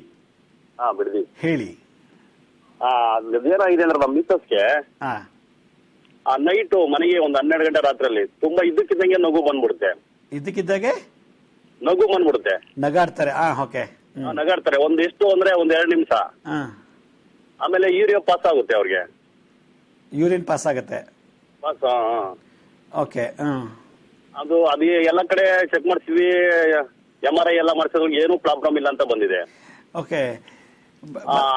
ಬಿಡದಿ. ಹೇಳಿ. ಏನಾಗಿದೆ ಅಂದ್ರೆ ನಮ್ಮ ಮಿಸ್ಸಸ್ಗೆ ನೈಟು ಮನೆಗೆ ಒಂದು 12 ಗಂಟೆ ರಾತ್ರಿಯಲ್ಲಿ ತುಂಬಾ ಇದ್ದಕ್ಕಿದ್ದಂಗೆ ನಗು ಬಂದ್ಬಿಡುತ್ತೆ. ಇದಕ್ಕಿದ್ದಾಗೆ ನಗು ಬಂದ್ಬಿಡುತ್ತೆ, ನಗಾಡ್ತಾರೆ. ಓಕೆ, ನಗಾಡ್ತಾರೆ. ಎಷ್ಟು ಅಂದ್ರೆ 1-2 ನಿಮಿಷ. ಆಮೇಲೆ ಯೂರಿಯಾ ಪಾಸ್ ಆಗುತ್ತೆ ಅವ್ರಿಗೆ. ಯೂರಿನ್ ಪಾಸ್ ಆಗುತ್ತೆ? ಪಾಸ್. ಓಕೆ. ಅದು ಎಲ್ಲ ಕಡೆ ಚೆಕ್ ಮಾಡ್ತೀವಿ, MRI ಎಲ್ಲ ಮಾಡಿಸಿದ್ರು ಏನು ಪ್ರಾಬ್ಲಮ್ ಇಲ್ಲ ಅಂತ ಬಂದಿದೆ. ಓಕೆ.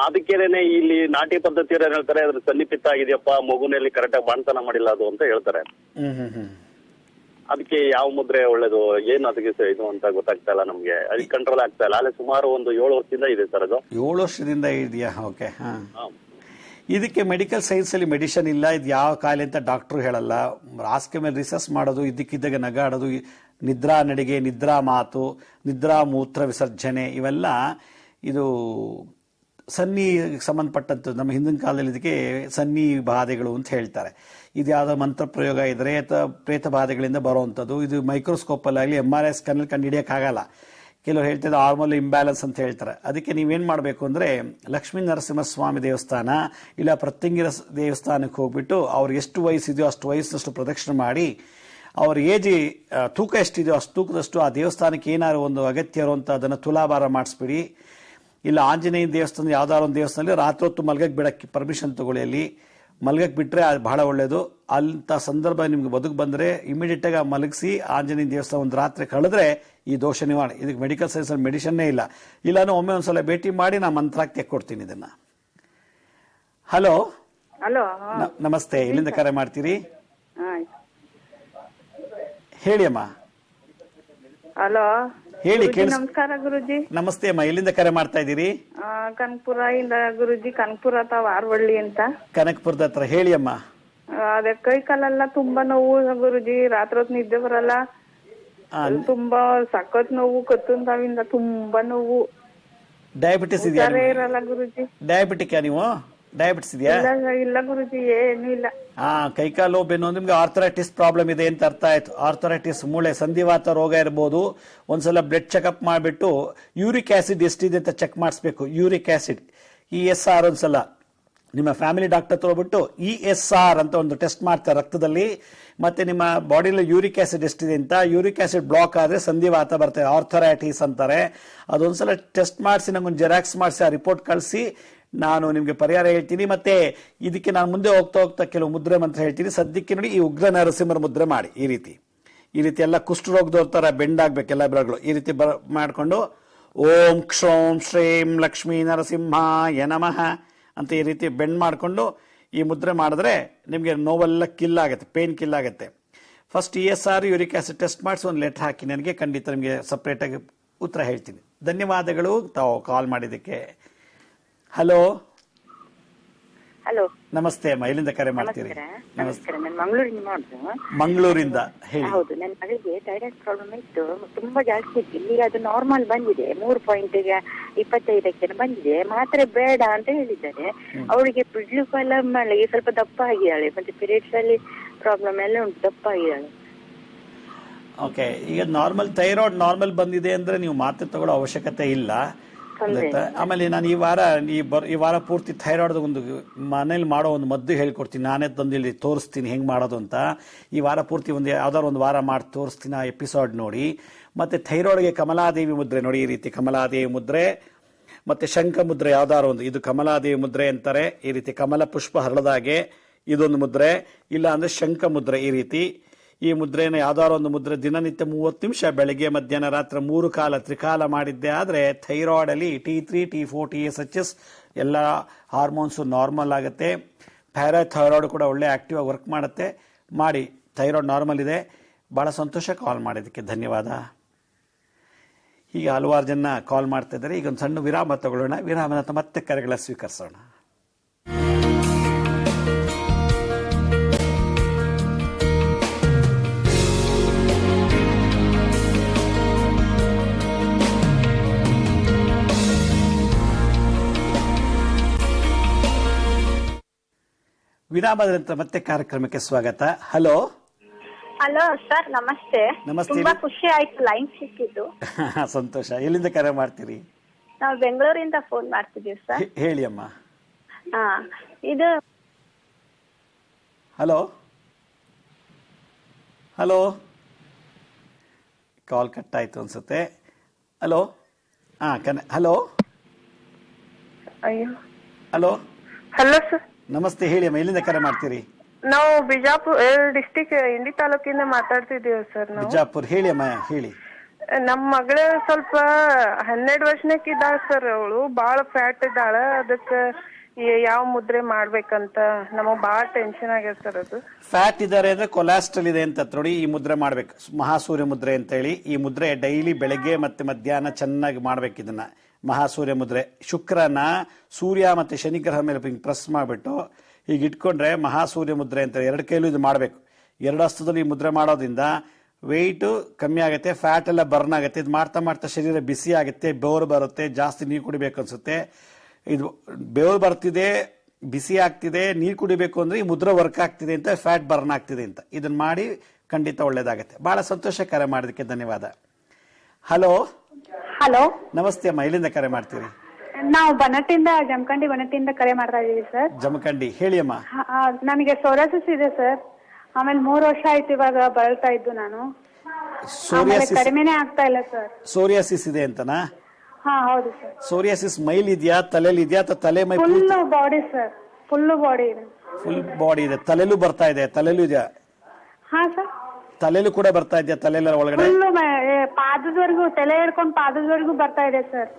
ಅದಕ್ಕೇನೆ ಇಲ್ಲಿ ನಾಟಿ ಪದ್ಧತಿ ಹೇಳ್ತಾರೆ, ಅದ್ರ ಸನ್ನಿಪಿತ್ತ ಆಗಿದೆಯಪ್ಪ, ಮಗುನಲ್ಲಿ ಕರೆಕ್ಟಾಗಿ ಬಾಣ್ತನ ಮಾಡಿಲ್ಲ ಅದು ಅಂತ ಹೇಳ್ತಾರೆ. ಅದಕ್ಕೆ ಯಾವ ಮುದ್ರೆ ಒಳ್ಳೇದು, ಏನು ಅದಕ್ಕೆ ಇದು ಅಂತ ಗೊತ್ತಾಗ್ತಾ ಇಲ್ಲ ನಮ್ಗೆ. ಅದಕ್ಕೆ ಕಂಟ್ರೋಲ್ ಆಗ್ತಾ ಇಲ್ಲ. ಅಲ್ಲೇ ಸುಮಾರು ಒಂದು 7 ವರ್ಷದಿಂದ ಇದೆ ಸರ್ ಅದು. 7 ವರ್ಷದಿಂದ ಇದೆಯಾ? ಓಕೆ. ಇದಕ್ಕೆ ಮೆಡಿಕಲ್ ಸೈನ್ಸ್ ಅಲ್ಲಿ ಮೆಡಿಸಿನ್ ಇಲ್ಲ. ಇದು ಯಾವ ಕಾಯಿಲೆ ಅಂತ ಡಾಕ್ಟ್ರು ಹೇಳಲ್ಲ. ಹಾಸಿಗೆ ಮೇಲೆ ರಿಸರ್ಚ್ ಮಾಡೋದು, ಇದ್ದಕ್ಕಿದ್ದಾಗ ನಗಾಡೋದು, ನಿದ್ರಾ ನಡಿಗೆ, ನಿದ್ರಾ ಮಾತು, ನಿದ್ರಾ ಮೂತ್ರ ವಿಸರ್ಜನೆ, ಇವೆಲ್ಲ ಇದು ಸನ್ನಿ ಸಂಬಂಧಪಟ್ಟಂಥದ್ದು. ನಮ್ಮ ಹಿಂದಿನ ಕಾಲದಲ್ಲಿ ಇದಕ್ಕೆ ಸನ್ನಿ ಬಾಧೆಗಳು ಅಂತ ಹೇಳ್ತಾರೆ. ಇದು ಯಾವುದೋ ಮಂತ್ರ ಪ್ರಯೋಗ ಇದ್ರೆ ಅಥವಾ ಪ್ರೇತ ಬಾಧೆಗಳಿಂದ ಬರುವಂಥದ್ದು. ಇದು ಮೈಕ್ರೋಸ್ಕೋಪಲ್ಲಾಗಲಿ MRI ಸ್ಕ್ಯಾನಲ್ಲಿ ಕಂಡು ಹಿಡಿಯೋಕ್ಕಾಗಲ್ಲ. ಕೆಲವರು ಹೇಳ್ತಿದ್ದು ಹಾರ್ಮೋನ್ ಇಂಬ್ಯಾಲೆನ್ಸ್ ಅಂತ ಹೇಳ್ತಾರೆ. ಅದಕ್ಕೆ ನೀವೇನು ಮಾಡಬೇಕು ಅಂದರೆ, ಲಕ್ಷ್ಮೀ ನರಸಿಂಹಸ್ವಾಮಿ ದೇವಸ್ಥಾನ ಇಲ್ಲ ಪ್ರತ್ಯಂಗಿರ ದೇವಸ್ಥಾನಕ್ಕೆ ಹೋಗ್ಬಿಟ್ಟು ಅವ್ರಿಗೆ ಎಷ್ಟು ವಯಸ್ಸಿದೆಯೋ ಅಷ್ಟು ವಯಸ್ಸಿನಷ್ಟು ಪ್ರದಕ್ಷಿಣೆ ಮಾಡಿ ಅವ್ರ ಏಜ್ ತೂಕ ಎಷ್ಟಿದೆಯೋ ಅಷ್ಟು ತೂಕದಷ್ಟು ಆ ದೇವಸ್ಥಾನಕ್ಕೆ ಏನಾದ್ರು ಒಂದು ಅಗತ್ಯ ಇರುವಂಥ ಅದನ್ನು ತುಲಾಭಾರ ಮಾಡಿಸ್ಬಿಡಿ. ಇಲ್ಲ ಆಂಜನೇಯ ದೇವಸ್ಥಾನ ಯಾವ್ದಾದ್ರು ಒಂದು ದೇವಸ್ಥಾನದಲ್ಲಿ ರಾತ್ರಿ ಹೊತ್ತು ಮಲ್ಗಕ್ಕೆ ಬಿಡಕ್ಕೆ ಪರ್ಮಿಷನ್ ತಗೊಳ್ಳಿ. ಅಲ್ಲಿ ಮಲ್ಗಕ್ಕೆ ಬಿಟ್ಟರೆ ಅದು ಬಹಳ ಒಳ್ಳೆಯದು. ಅಂಥ ಸಂದರ್ಭ ನಿಮ್ಗೆ ಬದುಕು ಬಂದರೆ ಇಮಿಡಿಯೇಟಾಗಿ ಮಲಗಿಸಿ ಆಂಜನೇಯ ದೇವಸ್ಥಾನ ಒಂದು ರಾತ್ರಿ ಕಳೆದ್ರೆ ಈ ದೋಷ ನಿವಾರಣೆ. ಇದಕ್ಕೆ ಮೆಡಿಕಲ್ ಸೈನ್ಸಲ್ಲಿ ಮೆಡಿಷನ್ನೇ ಇಲ್ಲ. ಇಲ್ಲಾನು ಒಮ್ಮೆ ಒಂದ್ಸಲ ಭೇಟಿ ಮಾಡಿ ನಾನು ಮಂತ್ರಾಕ್ ತೆಕ್ಕೊಡ್ತೀನಿ ಇದನ್ನು. ಹಲೋ ಹಲೋ, ನಮಸ್ತೆ. ಎಲ್ಲಿಂದ ಕರೆ ಮಾಡ್ತೀರಿ? ಹೇಳಿ ಅಮ್ಮ. ಹಲೋ, ಹೇಳಿ. ನಮಸ್ಕಾರ ಗುರುಜಿ. ನಮಸ್ತೆ ಅಮ್ಮ. ಎಲ್ಲಿಂದ ಕರೆ ಮಾಡ್ತಾ ಇದ್ದೀರಿ? ಕನಕಪುರ ಇಂದ ಗುರುಜಿ. ಕನಕಪುರ ಅಥವಾ ಆರ್ವಳ್ಳಿ ಅಂತ. ಕನಕಪುರದ ಹತ್ರ. ಹೇಳಿ ಅಮ್ಮ. ಅದೇ ಕೈ ಕಾಲೆಲ್ಲ ತುಂಬಾ ನೋವು ಗುರುಜಿ. ರಾತ್ರಿ ಹೊತ್ತು ನಿದ್ದೆ ಬರಲ್ಲ. ತುಂಬಾ ಸಖತ್ ನೋವು. ಕತ್ತುಂತಾವಿಂದ ತುಂಬಾ ನೋವು. ಡಯಾಬಿಟಿಸ್ ಇದೆಯಾ? ಇರಲ್ಲ ಗುರುಜಿ. ಡಯಾಬಿಟಿಕ್ ನೀವು? ಡಯಾಬಿಟಿಸ್ ಇದೆಯಾ? ಇಲ್ಲ ಗುರುಜಿ, ಏನು ಇಲ್ಲ. ಕೈಕಾಲು ಬೆನ್ನು ನಿಮ್ಗೆ ಆರ್ಥರೈಟಿಸ್ ಪ್ರಾಬ್ಲಮ್ ಇದೆ ಅಂತ ಅರ್ಥ ಆಯ್ತು. ಆರ್ಥರೈಟಿಸ್ ಮೂಳೆ ಸಂಧಿವಾತ ರೋಗ ಇರ್ಬೋದು. ಒಂದ್ಸಲ ಬ್ಲಡ್ ಚೆಕ್ಅಪ್ ಮಾಡಿಬಿಟ್ಟು ಯೂರಿಕ್ ಆಸಿಡ್ ಎಷ್ಟಿದೆ ಅಂತ ಚೆಕ್ ಮಾಡಿಸ್ಬೇಕು. ಯೂರಿಕ್ ಆಸಿಡ್ ESR ಒಂದ್ಸಲ ನಿಮ್ಮ ಫ್ಯಾಮಿಲಿ ಡಾಕ್ಟರ್ ತಗೊಬಿಟ್ಟು ESR ಅಂತ ಒಂದು ಟೆಸ್ಟ್ ಮಾಡ್ತಾರೆ ರಕ್ತದಲ್ಲಿ. ಮತ್ತೆ ನಿಮ್ಮ ಬಾಡಿಯಲ್ಲಿ ಯೂರಿಕ್ ಆಸಿಡ್ ಎಷ್ಟಿದೆ ಅಂತ. ಯೂರಿಕ್ ಆಸಿಡ್ ಬ್ಲಾಕ್ ಆದ್ರೆ ಸಂಧಿವಾತ ಬರ್ತದೆ, ಆರ್ಥರೈಟಿಸ್ ಅಂತಾರೆ. ಅದೊಂದ್ಸಲ ಟೆಸ್ಟ್ ಮಾಡಿಸಿ ನಂಗೊಂದು ಜೆರಾಕ್ಸ್ ಮಾಡಿಸಿ ಆ ರಿಪೋರ್ಟ್ ಕಳಿಸಿ, ನಾನು ನಿಮಗೆ ಪರಿಹಾರ ಹೇಳ್ತೀನಿ. ಮತ್ತೆ ಇದಕ್ಕೆ ನಾನು ಮುಂದೆ ಹೋಗ್ತಾ ಹೋಗ್ತಾ ಕೆಲವು ಮುದ್ರೆ ಮಂತ್ರ ಹೇಳ್ತೀನಿ. ಸದ್ಯಕ್ಕೆ ನೋಡಿ, ಈ ಉಗ್ರ ನರಸಿಂಹರ ಮುದ್ರೆ ಮಾಡಿ. ಈ ರೀತಿ ಎಲ್ಲ ಕುಷ್ಠರೋಗದವ್ರ ತರ ಬೆಂಡ್ ಆಗ್ಬೇಕು ಎಲ್ಲ ಬೆರಗಳು. ಈ ರೀತಿ ಮಾಡಿಕೊಂಡು ಓಂ ಕ್ಷೋಂ ಶ್ರೀಂ ಲಕ್ಷ್ಮೀ ನರಸಿಂಹಾಯ ನಮಃ ಅಂತ ಈ ರೀತಿ ಬೆಂಡ್ ಮಾಡಿಕೊಂಡು ಈ ಮುದ್ರೆ ಮಾಡಿದ್ರೆ ನಿಮಗೆ ನೋವೆಲ್ಲ ಕಿಲ್ ಆಗುತ್ತೆ, ಪೇನ್ ಕಿಲ್ ಆಗುತ್ತೆ. First ESR uric acid test ಮಾಡಿಸಿ ಒಂದು ಲೆಟರ್ ಹಾಕಿ ನನಗೆ. ಖಂಡಿತ ನಿಮಗೆ ಸಪ್ರೇಟಾಗಿ ಉತ್ತರ ಹೇಳ್ತೀನಿ. ಧನ್ಯವಾದಗಳು ತಾವು ಕಾಲ್ ಮಾಡಿದ್ದಕ್ಕೆ. ಹಲೋ ಹಲೋ, ನಮಸ್ತೆ ಅಮ್ಮ. ಎಲ್ಲಿಂದ ಕರೆ ಮಾಡ್ತೀರಿ? ನಮಸ್ಕಾರ. ನಾನು ಮಂಗಳೂರಿಂದ ಮಾಡುದು. ಮಂಗಳೂರಿಂದ. ಹೇಳಿ. ಹೌದು, ನನ್ನ ಮಗಳಿಗೆ ಥೈರಾಯ್ಡ್ ಪ್ರಾಬ್ಲಮ್ ಇತ್ತು, ತುಂಬಾ ಜಾಸ್ತಿ ಇತ್ತು. ಈಗ ಅದು ನಾರ್ಮಲ್ ಬಂದಿದೆ, 3.25 ಬಂದಿದೆ. ಮಾತ್ರೆ ಬೇಡ ಅಂತ ಹೇಳಿದ್ದಾರೆ. ಅವಳಿಗೆ ಬಿಡ್ಲಿಕ್ಕೂ ಎಲ್ಲ ಮಾಡಲಿ, ಸ್ವಲ್ಪ ದಪ್ಪ ಆಗಿದ್ದಾಳೆ. ಮತ್ತೆ ಪೀರಿಯಡ್ಸ್ ಅಲ್ಲಿ ಪ್ರಾಬ್ಲಮ್ ಎಲ್ಲ ಉಂಟು, ದಪ್ಪ ಆಗಿದ್ದಾಳೆ. ಓಕೆ, ಈಗ ನಾರ್ಮಲ್ ಥೈರಾಯ್ಡ್ ನಾರ್ಮಲ್ ಬಂದಿದೆ ಅಂದ್ರೆ ನೀವು ಮಾತ್ರೆ ತಗೊಳ್ಳೋ ಅವಶ್ಯಕತೆ ಇಲ್ಲ. ಆಮೇಲೆ ನಾನು ಈ ವಾರ ಪೂರ್ತಿ ಥೈರಾಯ್ಡ್ ಒಂದು ಮನೇಲಿ ಮಾಡೋ ಒಂದು ಮದ್ದು ಹೇಳ್ಕೊಡ್ತೀನಿ. ನಾನೇ ತಂದು ಇಲ್ಲಿ ತೋರಿಸ್ತೀನಿ ಹೆಂಗೆ ಮಾಡೋದು ಅಂತ. ಈ ವಾರ ಪೂರ್ತಿ ಯಾವ್ದಾದ್ರು ಒಂದು ವಾರ ಮಾಡಿ ತೋರಿಸ್ತೀನಿ. ಆ ಎಪಿಸೋಡ್ ನೋಡಿ. ಮತ್ತೆ ಥೈರಾಯ್ಡ್ಗೆ ಕಮಲಾದೇವಿ ಮುದ್ರೆ ನೋಡಿ. ಈ ರೀತಿ ಕಮಲಾದೇವಿ ಮುದ್ರೆ, ಮತ್ತೆ ಶಂಖ ಮುದ್ರೆ ಯಾವ್ದಾದ್ರು ಒಂದು. ಇದು ಕಮಲಾದೇವಿ ಮುದ್ರೆ ಅಂತಾರೆ. ಈ ರೀತಿ ಕಮಲ ಪುಷ್ಪ ಹರಳದಾಗೆ ಇದೊಂದು ಮುದ್ರೆ. ಇಲ್ಲ ಅಂದ್ರೆ ಶಂಖ ಮುದ್ರೆ. ಈ ರೀತಿ ಈ ಮುದ್ರೆನ ಯಾವ್ದಾದ್ರು ಒಂದು ಮುದ್ರೆ ದಿನನಿತ್ಯ 30 ನಿಮಿಷ ಬೆಳಗ್ಗೆ ಮಧ್ಯಾಹ್ನ ರಾತ್ರಿ 3 ಕಾಲ ತ್ರಿಕಾಲ ಮಾಡಿದ್ದೆ ಆದರೆ ಥೈರಾಯ್ಡ್ ಅಲ್ಲಿ T3 T4 TSH ಎಲ್ಲ ಹಾರ್ಮೋನ್ಸ್ ನಾರ್ಮಲ್ ಆಗುತ್ತೆ. ಪ್ಯಾರಾಥೈರಾಯ್ಡ್ ಕೂಡ ಒಳ್ಳೆ ಆಕ್ಟಿವ್ ಆಗಿ ವರ್ಕ್ ಮಾಡುತ್ತೆ. ಮಾಡಿ. ಥೈರಾಯ್ಡ್ ನಾರ್ಮಲ್ ಇದೆ. ಬಹಳ ಸಂತೋಷ ಕಾಲ್ ಮಾಡಿದ್ದಕ್ಕೆ ಧನ್ಯವಾದ. ಹೀಗೆ ಹಲವಾರು ಜನ ಕಾಲ್ ಮಾಡ್ತಾ ಇದ್ದಾರೆ. ಈಗ ಒಂದು ಸಣ್ಣ ವಿರಾಮ ತಗೊಳ್ಳೋಣ. ವಿರಾಮ ನಂತರ ಮತ್ತೆ ಕರೆಗಳ ಸ್ವೀಕರಿಸೋಣ. ವಿರಾಮದ ನಂತರ ಮತ್ತೆ ಕಾರ್ಯಕ್ರಮಕ್ಕೆ ಸ್ವಾಗತ. ಹಲೋ ಹಲೋ ಸರ್, ನಮಸ್ತೆ. ನಮಸ್ತೆ. ತುಂಬಾ ಖುಷಿ ಆಯ್ತು ಲೈನ್ ಸಿಕ್ಕಿದ್ದು. ಸಂತೋಷ. ಎಲ್ಲಿಂದ ಕರೆ ಮಾಡ್ತೀರಿ? ನಾವು ಬೆಂಗಳೂರಿಂದ ಫೋನ್ ಮಾಡ್ತಿದ್ದೀವಿ ಸರ್. ಹೇಳಿ ಅಮ್ಮ. ಇದು ಹಲೋ ಹಲೋ ಕಾಲ್ ಕಟ್ ಆಯ್ತು ಅನ್ಸುತ್ತೆ. ಹಲೋ ಹಲೋ ಅಯ್ಯೋ, ಹಲೋ ಹಲೋ ಸರ್. ನಮಸ್ತೆ. ಹೇಳಿ ಅಮ್ಮ. ಎಲ್ಲಿಂದ ಕರೆ ಮಾಡ್ತೀರಿ? ನಾವು ಬಿಜಾಪುರ ಡಿಸ್ಟಿಕ್ ಇಂಡಿ ತಾಲೂಕಿಂದ ಮಾತಾಡ್ತಿದ್ದೀವಿ ಸರ್. ನಾವು ಬಿಜಾಪುರ. ಹೇಳಿ ಅಮ್ಮ, ಹೇಳಿ. ನಮ್ಮ ಮಗಳ ಸ್ವಲ್ಪ 12 ವರ್ಷನಕ್ಕಿದ್ದಾಳೆ ಸರ್. ಅವಳು ಬಾಳ ಫ್ಯಾಟ್ ಇದ್ದಾಳ. ಅದಕ್ಕೆ ಯಾವ ಮುದ್ರೆ ಮಾಡ್ಬೇಕಂತ ನಮಗ್ ಬಾಳ ಟೆನ್ಷನ್ ಆಗ್ಯದ ಸರ್. ಅದು ಫ್ಯಾಟ್ ಇದಾರೆ ಅಂದ್ರೆ ಕೊಲೆಸ್ಟ್ರಾಲ್ ಇದೆ ಅಂತ ನೋಡಿ ಈ ಮುದ್ರೆ ಮಾಡ್ಬೇಕು. ಮಹಾಸೂರ್ಯ ಮುದ್ರೆ ಅಂತ ಹೇಳಿ ಈ ಮುದ್ರೆ ಡೈಲಿ ಬೆಳಗ್ಗೆ ಮತ್ತೆ ಮಧ್ಯಾಹ್ನ ಚೆನ್ನಾಗಿ ಮಾಡ್ಬೇಕು. ಇದನ್ನ ಮಹಾಸೂರ್ಯ ಮುದ್ರೆ. ಶುಕ್ರನ ಸೂರ್ಯ ಮತ್ತೆ ಶನಿ ಗ್ರಹ ಮೇಲೆ ಪ್ರೆಸ್ ಮಾಡಿಬಿಟ್ಟು ಈಗ ಇಟ್ಕೊಂಡ್ರೆ ಮಹಾಸೂರ್ಯ ಮುದ್ರೆ ಅಂತ 2 ಕೈಲೂ ಇದು ಮಾಡಬೇಕು. 2 ಹಸ್ತದಲ್ಲಿ ಈ ಮುದ್ರೆ ಮಾಡೋದ್ರಿಂದ ವೆಯ್ಟು ಕಮ್ಮಿ ಆಗುತ್ತೆ, ಫ್ಯಾಟ್ ಎಲ್ಲ ಬರ್ನ್ ಆಗುತ್ತೆ. ಇದು ಮಾಡ್ತಾ ಮಾಡ್ತಾ ಶರೀರ ಬಿಸಿ ಆಗುತ್ತೆ, ಬೆವರು ಬರುತ್ತೆ, ಜಾಸ್ತಿ ನೀರು ಕುಡಿಬೇಕು ಅನ್ಸುತ್ತೆ. ಇದು ಬೆವರು ಬರ್ತಿದೆ, ಬಿಸಿ ಆಗ್ತಿದೆ, ನೀರು ಕುಡಿಬೇಕು ಅಂದ್ರೆ ಈ ಮುದ್ರೆ ವರ್ಕ್ ಆಗ್ತಿದೆ ಅಂತ, ಫ್ಯಾಟ್ ಬರ್ನ್ ಆಗ್ತಿದೆ ಅಂತ. ಇದನ್ನ ಮಾಡಿ ಖಂಡಿತ ಒಳ್ಳೇದಾಗುತ್ತೆ. ಬಹಳ ಸಂತೋಷ ಕರೆ ಮಾಡೋದಕ್ಕೆ ಧನ್ಯವಾದ. ಹಲೋ ಹಲೋ, ನಮಸ್ತೆ ಅಮ್ಮ. ಎಲ್ಲಿಂದ ಕರೆ ಮಾಡ್ತೀರಿ? ನಾವು ಜಮಖಂಡಿ ಬನಟ್ಟಿಂದ ಕರೆ ಮಾಡ್ತಾ ಇದೀವಿ ಸರ್. ಜಮಖಂಡಿ. ಹೇಳಿ ಅಮ್ಮ. ನನಗೆ ಸೋರಾಸಿಸ್ ಇದೆ ಸರ್. ಆಮೇಲೆ 3 ವರ್ಷ ಆಯ್ತು ಇವಾಗ ಬಳಲ್ತಾ ಇದ್ದು ನಾನು. ಆಮೇಲೆ ಸೋರಿಯಾಸಿಸ್ ಕಡಿಮೆನೆ ಆಗ್ತಾ ಇಲ್ಲ ಸರ್. ಸೋರಿಯಾಸಿಸ್ ಇದೆ ಅಂತನಾ? ಹಾ ಹೌದು ಸರ್. ಸೋರಿಯಾಸಿಸ್ ಮೈಲ್ ಇದೆಯಾ, ತಲೆಲಿ ಇದೆಯಾ, ಅಥವಾ ತಲೆ ಮೈ full body sir, full body ಇದೆ. ಫುಲ್ ಬಾಡಿ ಇದೆ. ತಲೆಲೂ ಬರ್ತಾ ಇದೆ? ತಲೆಲೂ ಇದೆಯಾ? ಹಾ ಸರ್. ತಲೆಲೂ ಕೂಡ ಬರ್ತಾ ಇದೆಯಾ? ತಲೆಲ್ಲ ಒಳಗಡೆ ಫುಲ್ ಪಾದದವರೆಗೂ, ತಲೆ ಹಿಡ್ಕೊಂಡು ಪಾದದವರೆಗೂ ಬರ್ತಾ ಇದೆ ಸರ್.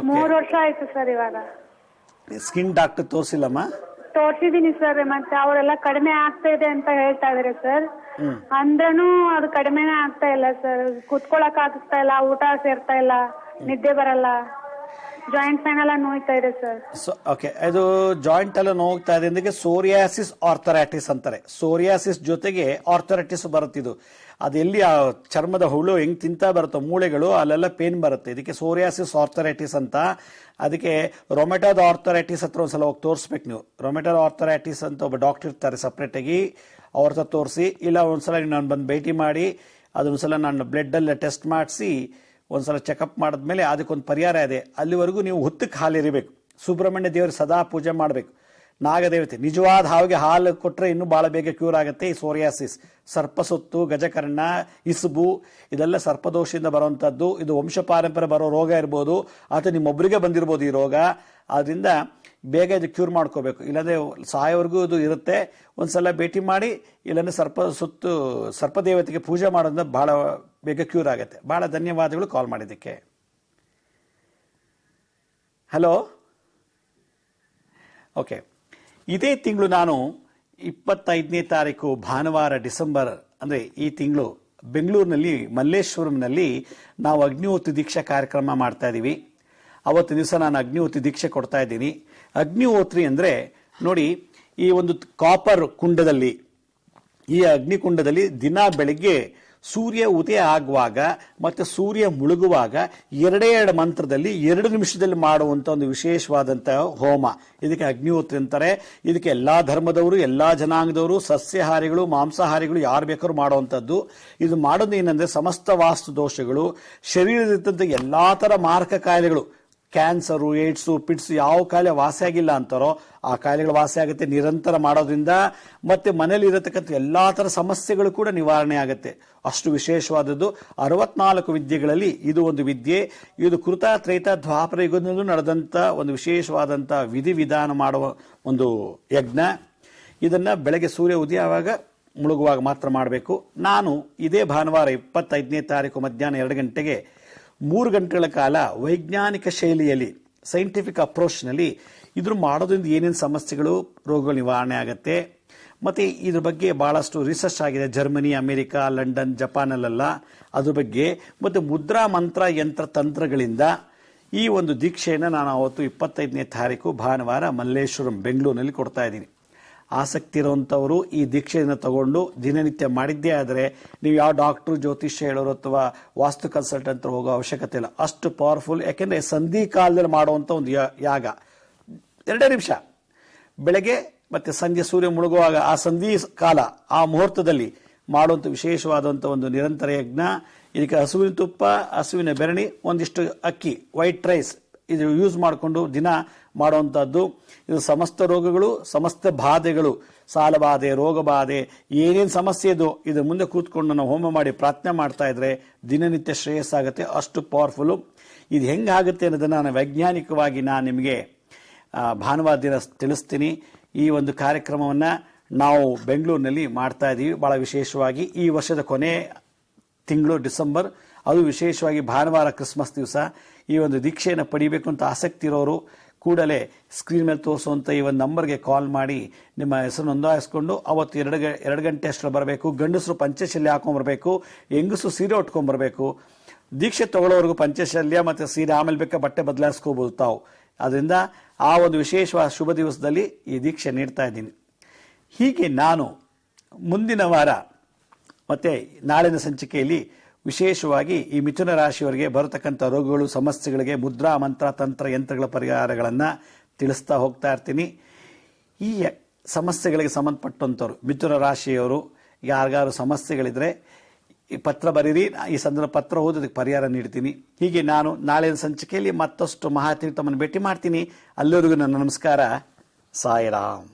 3 ವರ್ಷ ಆಯ್ತು ಸರ್ ಇವಾಗ. ಸ್ಕಿನ್ ಡಾಕ್ಟರ್ ತೋರಿಸಿಲ್ಲಮ್ಮ? ತೋರ್ಸಿದೀನಿ ಸರ್, ಮತ್ತೆ ಅವರೆಲ್ಲ ಕಡಿಮೆ ಆಗ್ತಾ ಇದೆ ಅಂತ ಹೇಳ್ತಾ ಇದಾರೆ ಸರ್. ಅಂದ್ರೂ ಅದು ಕಡಿಮೆನೆ ಆಗ್ತಾ ಇಲ್ಲ ಸರ್. ಕುತ್ಕೊಳಕ್ ಆಗ್ತಾ ಇಲ್ಲ, ಊಟ ಸೇರ್ತಾ ಇಲ್ಲ, ನಿದ್ದೆ ಬರಲ್ಲ, ಜಾಯಿಂಟ್ ಪೇನ್ ಎಲ್ಲ ನೋಯ್ತಾ ಇದೆ ಸರ್. ಓಕೆ, ಇದು ಜಾಯಿಂಟ್ ಎಲ್ಲ ನೋಗ್ತಾ ಇದೆ ಅಂದ್ರೆ ಸೋರಿಯಾಸಿಸ್ ಆರ್ಥರೈಟಿಸ್ ಅಂತಾರೆ. ಸೋರಿಯಾಸಿಸ್ ಜೊತೆಗೆ ಆರ್ಥರೈಟಿಸ್ ಬರುತ್ತಿದ್ದು, ಅದೆಲ್ಲಿ ಆ ಚರ್ಮದ ಹುಳು ಹೆಂಗ್ ತಿಂತಾ ಬರುತ್ತೋ ಮೂಳೆಗಳು ಅಲ್ಲೆಲ್ಲ ಪೇನ್ ಬರುತ್ತೆ. ಇದಕ್ಕೆ ಸೋರಿಯಾಸಿಸ್ ಆರ್ಥರೈಟಿಸ್ ಅಂತ. ಅದಕ್ಕೆ ರೊಮೆಟೋದ ಆರ್ಥರೈಟಿಸ್ ಹತ್ರ ಒಂದ್ಸಲ ಹೋಗಿ ತೋರಿಸ್ಬೇಕು ನೀವು. ರೊಮೆಟೋದ ಆರ್ಥರೈಟಿಸ್ ಅಂತ ಒಬ್ಬ ಡಾಕ್ಟರ್ ಇರ್ತಾರೆ ಸಪ್ರೇಟ್ ಆಗಿ, ಅವ್ರ ಹತ್ರ ತೋರಿಸಿ, ಇಲ್ಲ ಒಂದ್ಸಲ ನಾನು ಬಂದು ಭೇಟಿ ಮಾಡಿ ಅದೊಂದ್ಸಲ ನಾನು ಬ್ಲಡ್ ಎಲ್ಲ ಟೆಸ್ಟ್ ಮಾಡಿಸಿ ಒಂದ್ಸಲ ಚೆಕಪ್ ಮಾಡಿದ್ಮೇಲೆ ಅದಕ್ಕೊಂದು ಪರಿಹಾರ ಇದೆ. ಅಲ್ಲಿವರೆಗೂ ನೀವು ಹುತ್ತಕ್ಕೆ ಹಾಲಿರಬೇಕು. ಸುಬ್ರಹ್ಮಣ್ಯ ದೇವರು ಸದಾ ಪೂಜೆ ಮಾಡಬೇಕು. ನಾಗದೇವತೆ ನಿಜವಾದ ಹಾವಿಗೆ ಹಾಲು ಕೊಟ್ಟರೆ ಇನ್ನೂ ಭಾಳ ಬೇಗ ಕ್ಯೂರ್ ಆಗುತ್ತೆ ಈ ಸೋರಿಯಾಸಿಸ್. ಸರ್ಪಸುತ್ತು, ಗಜಕರ್ಣ, ಇಸುಬು ಇದೆಲ್ಲ ಸರ್ಪದೋಷದಿಂದ ಬರುವಂಥದ್ದು. ಇದು ವಂಶ ಪಾರಂಪರ್ಯ ಬರೋ ರೋಗ ಇರ್ಬೋದು, ಅಥವಾ ನಿಮ್ಮೊಬ್ಬರಿಗೆ ಬಂದಿರ್ಬೋದು ಈ ರೋಗ. ಆದ್ದರಿಂದ ಬೇಗ ಇದು ಕ್ಯೂರ್ ಮಾಡ್ಕೋಬೇಕು, ಇಲ್ಲಾಂದರೆ ಸಾಯೋವರೆಗೂ ಇದು ಇರುತ್ತೆ. ಒಂದ್ಸಲ ಭೇಟಿ ಮಾಡಿ, ಇಲ್ಲಾಂದರೆ ಸರ್ಪದೇವತೆಗೆ ಪೂಜೆ ಮಾಡೋದ್ರಿಂದ ಭಾಳ ಬೇಗ ಕ್ಯೂರ್ ಆಗುತ್ತೆ. ಭಾಳ ಧನ್ಯವಾದಗಳು ಕಾಲ್ ಮಾಡಿದ್ದಕ್ಕೆ. Hello, okay. ಇದೇ ತಿಂಗಳು ನಾನು 25ನೇ ತಾರೀಕು ಭಾನುವಾರ ಡಿಸೆಂಬರ್, ಅಂದರೆ ಈ ತಿಂಗಳು ಬೆಂಗಳೂರಿನಲ್ಲಿ ಮಲ್ಲೇಶ್ವರಂನಲ್ಲಿ ನಾವು ಅಗ್ನಿಹೋತ್ರಿ ದೀಕ್ಷಾ ಕಾರ್ಯಕ್ರಮ ಮಾಡ್ತಾ ಇದ್ದೀವಿ. ಅವತ್ತು ದಿವಸ ನಾನು ಅಗ್ನಿಹೋತ್ರಿ ದೀಕ್ಷೆ ಕೊಡ್ತಾ ಇದ್ದೀನಿ. ಅಗ್ನಿಹೋತ್ರಿ ಅಂದರೆ ನೋಡಿ, ಈ ಒಂದು ಕಾಪರ್ ಕುಂಡದಲ್ಲಿ, ಈ ಅಗ್ನಿಕುಂಡದಲ್ಲಿ ದಿನ ಬೆಳಿಗ್ಗೆ ಸೂರ್ಯ ಉದಯ ಆಗುವಾಗ ಮತ್ತು ಸೂರ್ಯ ಮುಳುಗುವಾಗ 2 ಮಂತ್ರದಲ್ಲಿ 2 ನಿಮಿಷದಲ್ಲಿ ಮಾಡುವಂಥ ಒಂದು ವಿಶೇಷವಾದಂತಹ ಹೋಮ. ಇದಕ್ಕೆ ಅಗ್ನಿಹೋತ್ರಿ ಅಂತಾರೆ. ಇದಕ್ಕೆ ಎಲ್ಲಾ ಧರ್ಮದವರು, ಎಲ್ಲಾ ಜನಾಂಗದವರು, ಸಸ್ಯಾಹಾರಿಗಳು, ಮಾಂಸಾಹಾರಿಗಳು ಯಾರು ಬೇಕಾದ್ರೂ ಮಾಡುವಂಥದ್ದು. ಇದು ಮಾಡೋದು ಏನಂದ್ರೆ ಸಮಸ್ತ ವಾಸ್ತು ದೋಷಗಳು, ಶರೀರದಂತ ಎಲ್ಲಾ ತರ ಮಾರಕ ಕಾಯಿಲೆಗಳು, ಕ್ಯಾನ್ಸರು, ಏಡ್ಸು, ಪಿಟ್ಸ್ ಯಾವ ಕಾಯಿಲೆ ವಾಸಿಯಾಗಿಲ್ಲ ಅಂತಾರೋ ಆ ಕಾಯಿಲೆಗಳು ವಾಸಿ ಆಗುತ್ತೆ ನಿರಂತರ ಮಾಡೋದ್ರಿಂದ. ಮತ್ತೆ ಮನೇಲಿ ಇರತಕ್ಕಂಥ ಎಲ್ಲಾ ತರ ಸಮಸ್ಯೆಗಳು ಕೂಡ ನಿವಾರಣೆ ಆಗುತ್ತೆ. ಅಷ್ಟು ವಿಶೇಷವಾದದ್ದು. 64 ವಿದ್ಯೆಗಳಲ್ಲಿ ಇದು ಒಂದು ವಿದ್ಯೆ. ಇದು ಕೃತ, ತ್ರೈತ, ದ್ವಾಪರ ಯುಗದಲ್ಲೂ ನಡೆದಂತ ಒಂದು ವಿಶೇಷವಾದಂಥ ವಿಧಿವಿಧಾನ ಮಾಡುವ ಒಂದು ಯಜ್ಞ. ಇದನ್ನ ಬೆಳಗ್ಗೆ ಸೂರ್ಯ ಉದಯವಾಗ ಮುಳುಗುವಾಗ ಮಾತ್ರ ಮಾಡಬೇಕು. ನಾನು ಇದೇ ಭಾನುವಾರ 25ನೇ ತಾರೀಕು ಮಧ್ಯಾಹ್ನ 2 ಗಂಟೆಗೆ 3 ಗಂಟೆಗಳ ಕಾಲ ವೈಜ್ಞಾನಿಕ ಶೈಲಿಯಲ್ಲಿ, ಸೈಂಟಿಫಿಕ್ ಅಪ್ರೋಚ್ನಲ್ಲಿ ಇದ್ರ ಮಾಡೋದ್ರಿಂದ ಏನೇನು ಸಮಸ್ಯೆಗಳು, ರೋಗಗಳು ನಿವಾರಣೆ ಆಗುತ್ತೆ. ಮತ್ತು ಇದ್ರ ಬಗ್ಗೆ ಭಾಳಷ್ಟು ರಿಸರ್ಚ್ ಆಗಿದೆ ಜರ್ಮನಿ, ಅಮೆರಿಕ, ಲಂಡನ್, ಜಪಾನಲ್ಲೆಲ್ಲ ಅದ್ರ ಬಗ್ಗೆ. ಮತ್ತು ಮುದ್ರಾ ಮಂತ್ರ ಯಂತ್ರ ತಂತ್ರಗಳಿಂದ ಈ ಒಂದು ದೀಕ್ಷೆಯನ್ನು ನಾನು ಅವತ್ತು 25ನೇ ತಾರೀಕು ಭಾನುವಾರ ಮಲ್ಲೇಶ್ವರಂ ಬೆಂಗಳೂರಿನಲ್ಲಿ ಕೊಡ್ತಾ ಇದ್ದೀನಿ. ಆಸಕ್ತಿ ಇರುವಂಥವರು ಈ ದೀಕ್ಷೆಯನ್ನು ತಗೊಂಡು ದಿನನಿತ್ಯ ಮಾಡಿದ್ದೇ ಆದರೆ ನೀವು ಯಾವ ಡಾಕ್ಟ್ರು, ಜ್ಯೋತಿಷ್ಯ ಹೇಳೋರು ಅಥವಾ ವಾಸ್ತು ಕನ್ಸಲ್ಟೆಂಟ್ ಹೋಗೋ ಅವಶ್ಯಕತೆ ಇಲ್ಲ. ಅಷ್ಟು ಪವರ್ಫುಲ್. ಯಾಕೆಂದರೆ ಸಂಧಿ ಕಾಲದಲ್ಲಿ ಮಾಡುವಂಥ ಒಂದು ಯಾಗ 2 ನಿಮಿಷ ಬೆಳಗ್ಗೆ ಮತ್ತು ಸಂಜೆ ಸೂರ್ಯ ಮುಳುಗುವಾಗ ಆ ಸಂಧಿ ಕಾಲ, ಆ ಮುಹೂರ್ತದಲ್ಲಿ ಮಾಡುವಂಥ ವಿಶೇಷವಾದಂಥ ಒಂದು ನಿರಂತರ ಯಜ್ಞ. ಇದಕ್ಕೆ ಹಸುವಿನ ತುಪ್ಪ, ಹಸುವಿನ ಬೆರಣಿ, ಒಂದಿಷ್ಟು ಅಕ್ಕಿ, ವೈಟ್ ರೈಸ್ ಇದು ಯೂಸ್ ಮಾಡಿಕೊಂಡು ದಿನ ಮಾಡುವಂಥದ್ದು. ಇದು ಸಮಸ್ತ ರೋಗಗಳು, ಸಮಸ್ತ ಬಾಧೆಗಳು, ಸಾಲ ಬಾಧೆ, ರೋಗ ಬಾಧೆ, ಏನೇನು ಸಮಸ್ಯೆ ಇದೋ ಇದ್ರ ಮುಂದೆ ಕೂತ್ಕೊಂಡು ನಾವು ಹೋಮ ಮಾಡಿ ಪ್ರಾರ್ಥನೆ ಮಾಡ್ತಾ ಇದ್ರೆ ದಿನನಿತ್ಯ ಶ್ರೇಯಸ್ಸಾಗುತ್ತೆ. ಅಷ್ಟು ಪವರ್ಫುಲ್ಲು. ಇದು ಹೆಂಗಾಗುತ್ತೆ ಅನ್ನೋದನ್ನು ನಾನು ವೈಜ್ಞಾನಿಕವಾಗಿ ನಾನು ನಿಮಗೆ ಭಾನುವಾರ ದಿನ ತಿಳಿಸ್ತೀನಿ. ಈ ಒಂದು ಕಾರ್ಯಕ್ರಮವನ್ನು ನಾವು ಬೆಂಗಳೂರಿನಲ್ಲಿ ಮಾಡ್ತಾ ಇದ್ದೀವಿ. ಭಾಳ ವಿಶೇಷವಾಗಿ ಈ ವರ್ಷದ ಕೊನೆ ತಿಂಗಳು ಡಿಸೆಂಬರ್, ಅದು ವಿಶೇಷವಾಗಿ ಭಾನುವಾರ ಕ್ರಿಸ್ಮಸ್ ದಿವಸ ಈ ಒಂದು ದೀಕ್ಷೆಯನ್ನು ಪಡಿಬೇಕು ಅಂತ ಆಸಕ್ತಿ ಇರೋರು ಕೂಡಲೇ ಸ್ಕ್ರೀನ್ ಮೇಲೆ ತೋರಿಸುವಂಥ ಈ ಒಂದು ನಂಬರ್ಗೆ ಕಾಲ್ ಮಾಡಿ ನಿಮ್ಮ ಹೆಸರು ನೋಂದಾಯಿಸ್ಕೊಂಡು ಅವತ್ತು 2 ಗಂಟೆ ಅಷ್ಟರಲ್ಲಿ ಬರಬೇಕು. ಗಂಡಸರು ಪಂಚಶಲ್ಯ ಹಾಕೊಂಡ್ಬರ್ಬೇಕು, ಹೆಂಗಸರು ಸೀರೆ ಉಟ್ಕೊಂಡ್ಬರ್ಬೇಕು. ದೀಕ್ಷೆ ತಗೊಳ್ಳೋವರೆಗೂ ಪಂಚಶಲ್ಯ ಮತ್ತು ಸೀರೆ, ಆಮೇಲೆ ಬೇಕಾ ಬಟ್ಟೆ ಬದಲಾಯಿಸ್ಕೋಬೋದು ತಾವು. ಅದರಿಂದ ಆ ಒಂದು ವಿಶೇಷವಾದ ಶುಭ ದಿವಸದಲ್ಲಿ ಈ ದೀಕ್ಷೆ ನೀಡ್ತಾ ಇದ್ದೀನಿ. ಹೀಗೆ ನಾನು ಮುಂದಿನ ವಾರ ಮತ್ತು ನಾಳಿನ ಸಂಚಿಕೆಯಲ್ಲಿ ವಿಶೇಷವಾಗಿ ಈ ಮಿಥುನ ರಾಶಿಯವರಿಗೆ ಬರತಕ್ಕಂಥ ರೋಗಗಳು, ಸಮಸ್ಯೆಗಳಿಗೆ ಮುದ್ರಾ ಮಂತ್ರ ತಂತ್ರ ಯಂತ್ರಗಳ ಪರಿಹಾರಗಳನ್ನು ತಿಳಿಸ್ತಾ ಹೋಗ್ತಾ ಇರ್ತೀನಿ. ಈ ಸಮಸ್ಯೆಗಳಿಗೆ ಸಂಬಂಧಪಟ್ಟಂಥವ್ರು ಮಿಥುನ ರಾಶಿಯವರು ಯಾರಿಗಾರು ಸಮಸ್ಯೆಗಳಿದ್ರೆ ಈ ಪತ್ರ ಬರೀರಿ, ಈ ಸಂದರ್ಭ ಪತ್ರ ಓದೋದಕ್ಕೆ ಪರಿಹಾರ ನೀಡ್ತೀನಿ. ಹೀಗೆ ನಾನು ನಾಳಿನ ಸಂಚಿಕೆಯಲ್ಲಿ ಮತ್ತಷ್ಟು ಮಾಹಿತಿ ತಮ್ಮನ್ನು ಭೇಟಿ ಮಾಡ್ತೀನಿ. ಅಲ್ಲಿವರೆಗೂ ನನ್ನ ನಮಸ್ಕಾರ. ಸಾಯಿರಾಮ್.